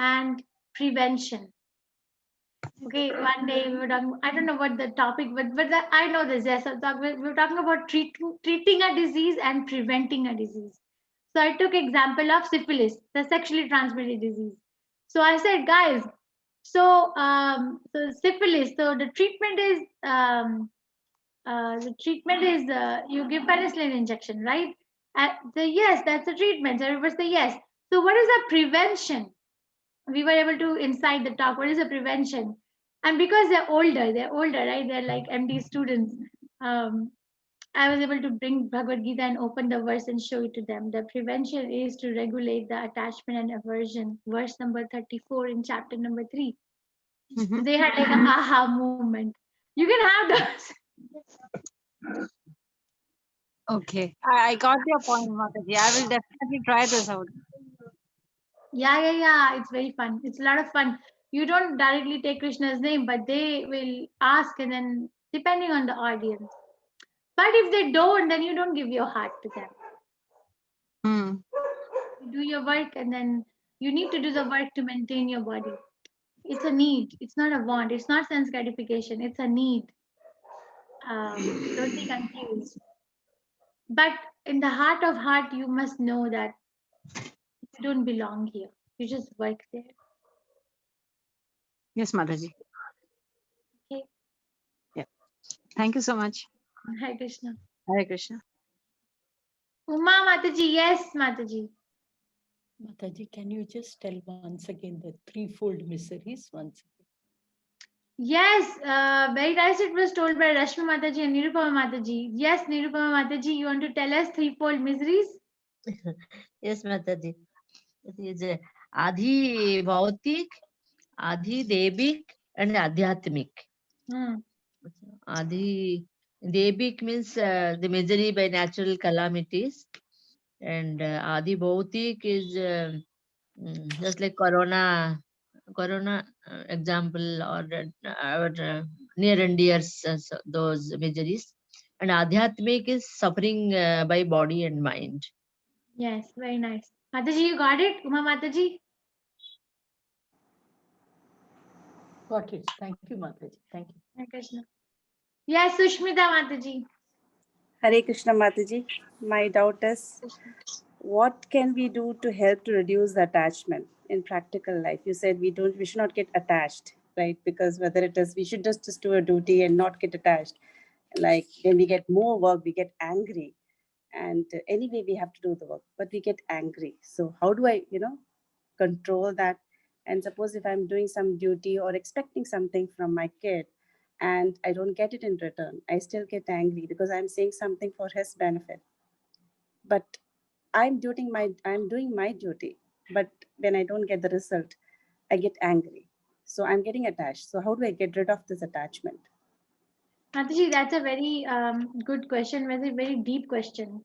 [SPEAKER 1] and prevention. Okay, one day we were talking, I don't know what the topic, but I know this. Yes, we were talking about treating a disease and preventing a disease. So I took example of syphilis, the sexually transmitted disease. So I said, guys, so syphilis. So the treatment is you give penicillin injection, right? Yes, that's the treatment. So everybody say yes. So what is the prevention? We were able to incite the talk. What is the prevention? And because they're older, right? They're like MD students. I was able to bring Bhagavad Gita and open the verse and show it to them. The prevention is to regulate the attachment and aversion. Verse number 34 in chapter number 3. They had like an aha movement. You can have those.
[SPEAKER 7] Okay, I got your point, Mataji. I will definitely try this out.
[SPEAKER 1] Yeah. It's very fun. It's a lot of fun. You don't directly take Krishna's name, but they will ask, and then depending on the audience. But if they don't, then you don't give your heart to them. You do your work, and then you need to do the work to maintain your body. It's a need. It's not a want. It's not sense gratification. It's a need. Don't be confused. But in the heart of heart, you must know that you don't belong here. You just work there.
[SPEAKER 7] Yes, Mataji.
[SPEAKER 1] Okay.
[SPEAKER 7] Yeah. Thank you so much.
[SPEAKER 1] Hare Krishna.
[SPEAKER 7] Hare Krishna.
[SPEAKER 1] Uma Mataji, yes, Mataji.
[SPEAKER 15] Mataji, can you just tell once again the threefold miseries once again?
[SPEAKER 1] Yes, very nice. It was told by Rashmi Mataji and Nirupama Mataji. Yes, Nirupama Mataji, you want to tell us threefold miseries?
[SPEAKER 14] Yes, Mataji. It is Adi Bhautik, Adi Devik, and Adhyatmik. Adi Devik means the misery by natural calamities, and Adi Bhautik is just like Corona example, or our near and dear, those miseries. And Adhyatmik is suffering by body and mind.
[SPEAKER 1] Yes, very nice. Mataji, you got it? Uma Mataji?
[SPEAKER 15] Got it. Thank you, Mataji. Thank you.
[SPEAKER 1] Hare Krishna. Yes, Sushmita Mataji.
[SPEAKER 3] Hare Krishna Mataji. My doubt is, what can we do to help to reduce the attachment in practical life? You said we should not get attached, right? Because whether it is, we should just do a duty and not get attached. Like when we get more work, we get angry. And anyway, we have to do the work, but we get angry. So how do I, control that? And suppose if I'm doing some duty or expecting something from my kid and I don't get it in return, I still get angry because I'm saying something for his benefit. But I'm doing my duty. But when I don't get the result, I get angry. So I'm getting attached. So how do I get rid of this attachment?
[SPEAKER 1] Mataji, that's a very good question, very deep question.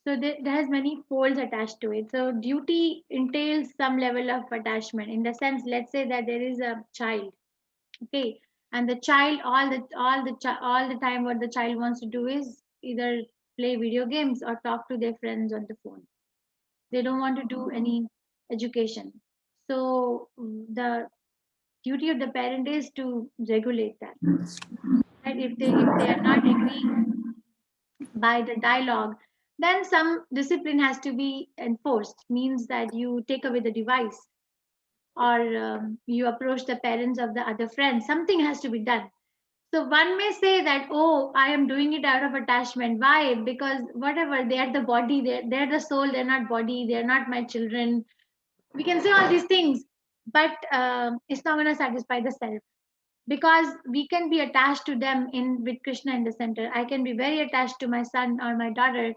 [SPEAKER 1] So there has many folds attached to it. So duty entails some level of attachment. In the sense, let's say that there is a child, okay, and the child all the time, what the child wants to do is either play video games or talk to their friends on the phone. They don't want to do any education. So the duty of the parent is to regulate that. And if they are not agreeing by the dialogue, then some discipline has to be enforced. Means that you take away the device, or you approach the parents of the other friends. Something has to be done. So one may say that, oh, I am doing it out of attachment. Why? Because whatever, they are the body, they're the soul, they're not body, they're not my children. We can say all these things, but it's not going to satisfy the self. Because we can be attached to them with Krishna in the center. I can be very attached to my son or my daughter,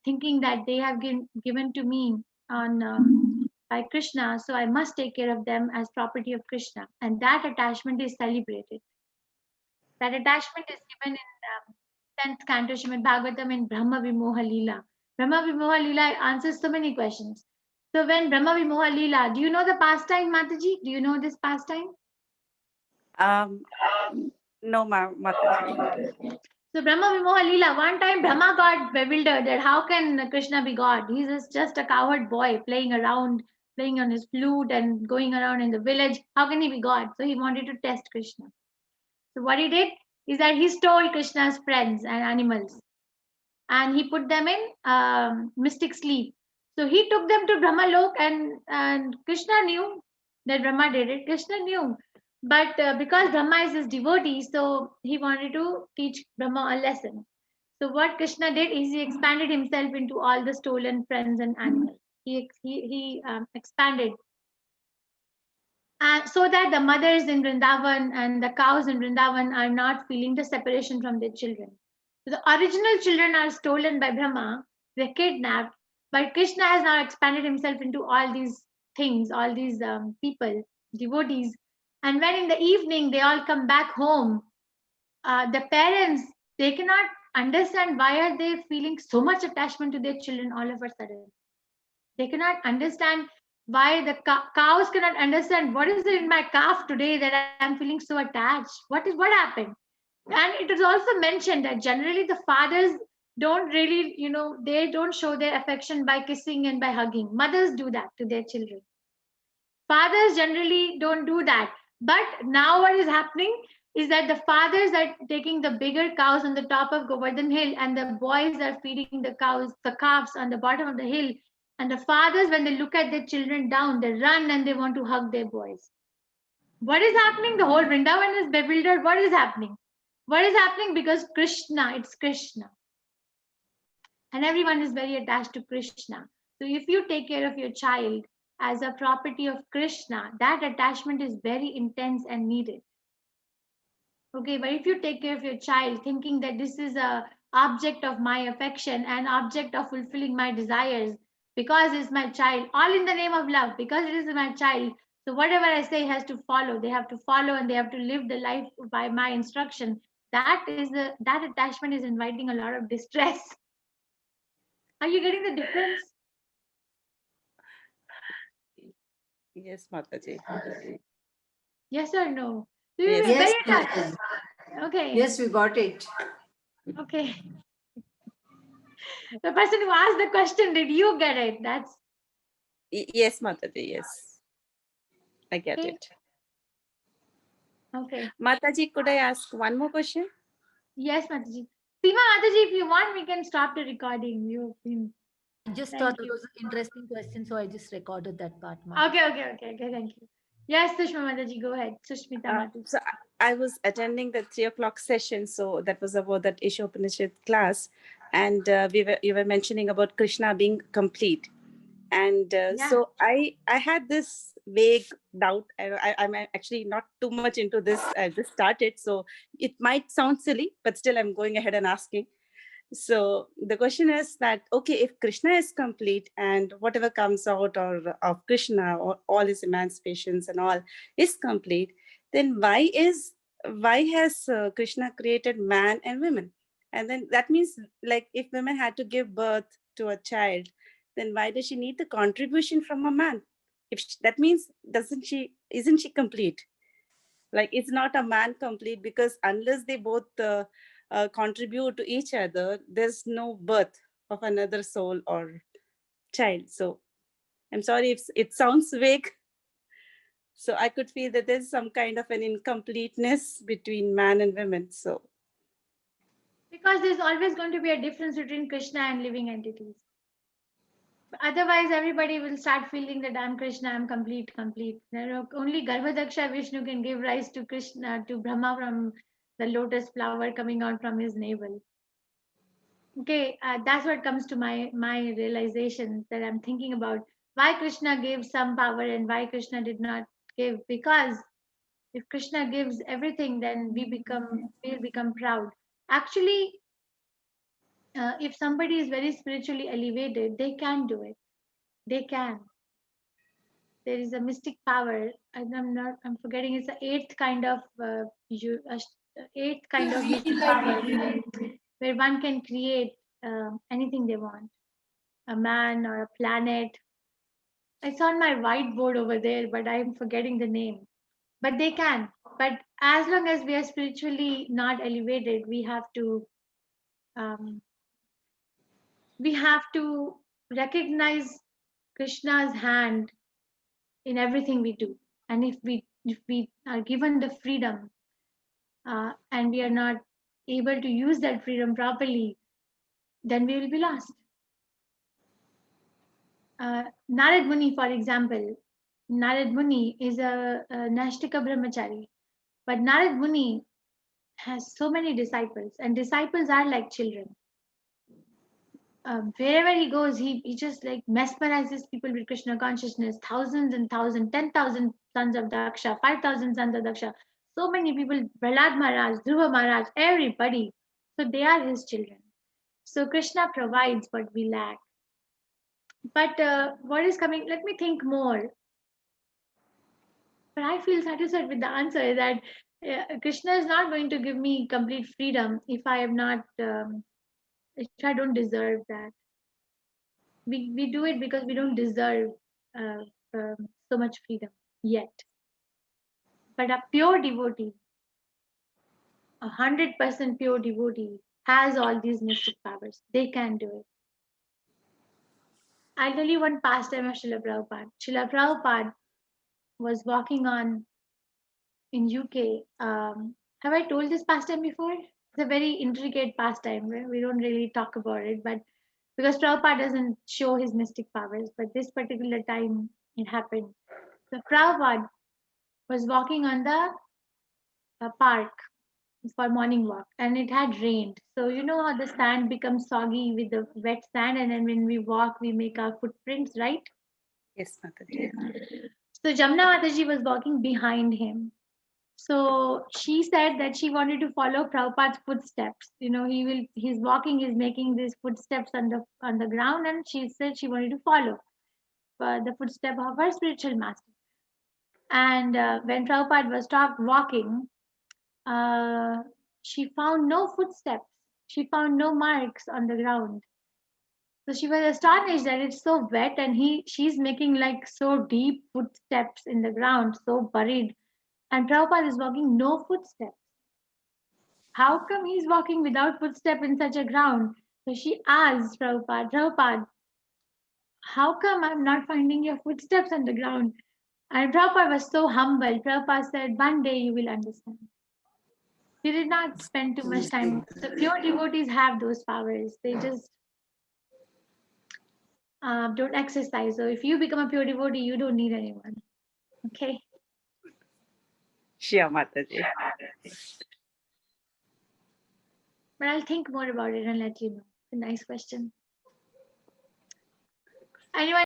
[SPEAKER 1] thinking that they have given to me by Krishna, so I must take care of them as property of Krishna. And that attachment is celebrated. That attachment is given in 10th canto Srimad Bhagavatam in Brahma Vimoha Leela. Brahma Vimoha Leela answers so many questions. So when Brahma Vimoha Leela, do you know the pastime, Mataji? Do you know this pastime?
[SPEAKER 3] No, Mataji.
[SPEAKER 1] So Brahma Vimoha Leela, one time Brahma got bewildered that how can Krishna be God? He's just a cowherd boy playing on his flute and going around in the village. How can he be God? So he wanted to test Krishna. So what he did is that he stole Krishna's friends and animals, and he put them in mystic sleep. So he took them to Brahma Lok, and Krishna knew that Brahma did it. Krishna knew. But because Brahma is his devotee, so he wanted to teach Brahma a lesson. So what Krishna did is he expanded himself into all the stolen friends and animals. He expanded. So that the mothers in Vrindavan and the cows in Vrindavan are not feeling the separation from their children. So the original children are stolen by Brahma, they're kidnapped, but Krishna has now expanded himself into all these things, all these people, devotees, And when in the evening they all come back home, the parents, they cannot understand why are they feeling so much attachment to their children all of a sudden. They cannot understand why the cows cannot understand what is it in my calf today that I'm feeling so attached. What happened? And it is also mentioned that generally the fathers don't really, they don't show their affection by kissing and by hugging. Mothers do that to their children. Fathers generally don't do that. But now what is happening is that the fathers are taking the bigger cows on the top of Govardhan Hill, and the boys are feeding the calves on the bottom of the hill. And the fathers, when they look at their children down, they run and they want to hug their boys. What is happening? The whole Vrindavan is bewildered. What is happening? What is happening? Because Krishna, it's Krishna. And everyone is very attached to Krishna. So if you take care of your child as a property of Krishna, that attachment is very intense and needed. Okay, but if you take care of your child thinking that this is a object of my affection and object of fulfilling my desires, because it's my child, all in the name of love, because it is my child, so whatever I say has to follow. They have to follow and they have to live the life by my instruction. That attachment is inviting a lot of distress. Are you getting the difference?
[SPEAKER 3] Yes, Mataji.
[SPEAKER 1] Yes or no?
[SPEAKER 3] Yes.
[SPEAKER 10] Yes,
[SPEAKER 1] Very
[SPEAKER 10] Mataji.
[SPEAKER 1] attached. Okay.
[SPEAKER 10] Yes, we got it.
[SPEAKER 1] Okay. The person who asked the question, did you get it? That's
[SPEAKER 3] Yes, Mataji, yes. I get
[SPEAKER 1] okay.
[SPEAKER 3] it.
[SPEAKER 1] Okay.
[SPEAKER 3] Mataji, could I ask one more question?
[SPEAKER 1] Yes, Mataji. Seema Mataji, if you want, we can stop the recording. You've been.
[SPEAKER 15] I just
[SPEAKER 1] Thank
[SPEAKER 15] thought it
[SPEAKER 1] you.
[SPEAKER 15] was an interesting question, so I just recorded that part.
[SPEAKER 1] Okay. Thank you. Yes, Sushma Mataji, go ahead. Sushmita Mataji.
[SPEAKER 3] So I was attending the 3 o'clock session, so that was about that Ishopanishad class, and you were mentioning about Krishna being complete, and so I had this vague doubt. I'm actually not too much into this. I just started, so it might sound silly, but still I'm going ahead and asking. So the question is that, okay, if Krishna is complete and whatever comes out of Krishna or all his emancipations and all is complete, then why has Krishna created man and women? And then that means, like, if women had to give birth to a child, then why does she need the contribution from a man? That means, isn't she complete? Like, it's not a man complete, because unless they both contribute to each other, there's no birth of another soul or child. So I'm sorry if it sounds vague. So I could feel that there's some kind of an incompleteness between man and women. So
[SPEAKER 1] Because there's always going to be a difference between Krishna and living entities. Otherwise, everybody will start feeling that I'm Krishna, I'm complete. Only Garbhadaksha Vishnu can give rise to Krishna, to Brahma from the lotus flower coming out from his navel. Okay, that's what comes to my realization, that I'm thinking about why Krishna gave some power and why Krishna did not give. Because if Krishna gives everything, then we'll become proud. Actually, if somebody is very spiritually elevated, they can do it. They can. There is a mystic power. I'm forgetting. It's the eighth kind of mystic power, where one can create anything they want, a man or a planet. It's on my whiteboard over there, but I'm forgetting the name. But they can. But as long as we are spiritually not elevated, we have to recognize Krishna's hand in everything we do. And if we are given the freedom and we are not able to use that freedom properly, then we will be lost. Narad Muni, for example, Narad Muni is a Nashtika Brahmachari, but Narad Muni has so many disciples, and disciples are like children. Wherever he goes, he just like mesmerizes people with Krishna consciousness. Thousands and thousands, 10,000 sons of Daksha, 5,000 sons of Daksha. So many people, Prahlad Maharaj, Dhruva Maharaj, everybody. So they are his children. So Krishna provides what we lack. But what is coming? Let me think more. But I feel satisfied with the answer that Krishna is not going to give me complete freedom if I am not, if I don't deserve that. We do it because we don't deserve uh, so much freedom yet. But a pure devotee, 100% pure devotee, has all these mystic powers. They can do it. I'll tell you one pastime of Srila Prabhupada. Srila Prabhupada was walking on in UK. Have I told this pastime before? It's a very intricate pastime. We don't really talk about it, but because Prabhupada doesn't show his mystic powers, but this particular time it happened. So Prabhupada was walking on the park for morning walk, and it had rained. So you know how the sand becomes soggy with the wet sand, and then when we walk, we make our footprints, right?
[SPEAKER 3] Yes, Mataji.
[SPEAKER 1] So Jamna Mataji was walking behind him. So she said that she wanted to follow Prabhupada's footsteps. You know, he's walking, he's making these footsteps on the ground, and she said she wanted to follow the footstep of her spiritual master. And when Prabhupada was walking, she found no footsteps. She found no marks on the ground. So she was astonished that it's so wet, and she's making like so deep footsteps in the ground, so buried. And Prabhupada is walking no footsteps. How come he's walking without footstep in such a ground? So she asked Prabhupada, how come I'm not finding your footsteps on the ground? And Prabhupada was so humble. Prabhupada said, one day you will understand. He did not spend too much time. So pure devotees have those powers. They just don't exercise. So if you become a pure devotee, you don't need anyone. Okay.
[SPEAKER 3] Sure, Mataji.
[SPEAKER 1] But I'll think more about it and let you know. A nice question. Anyone?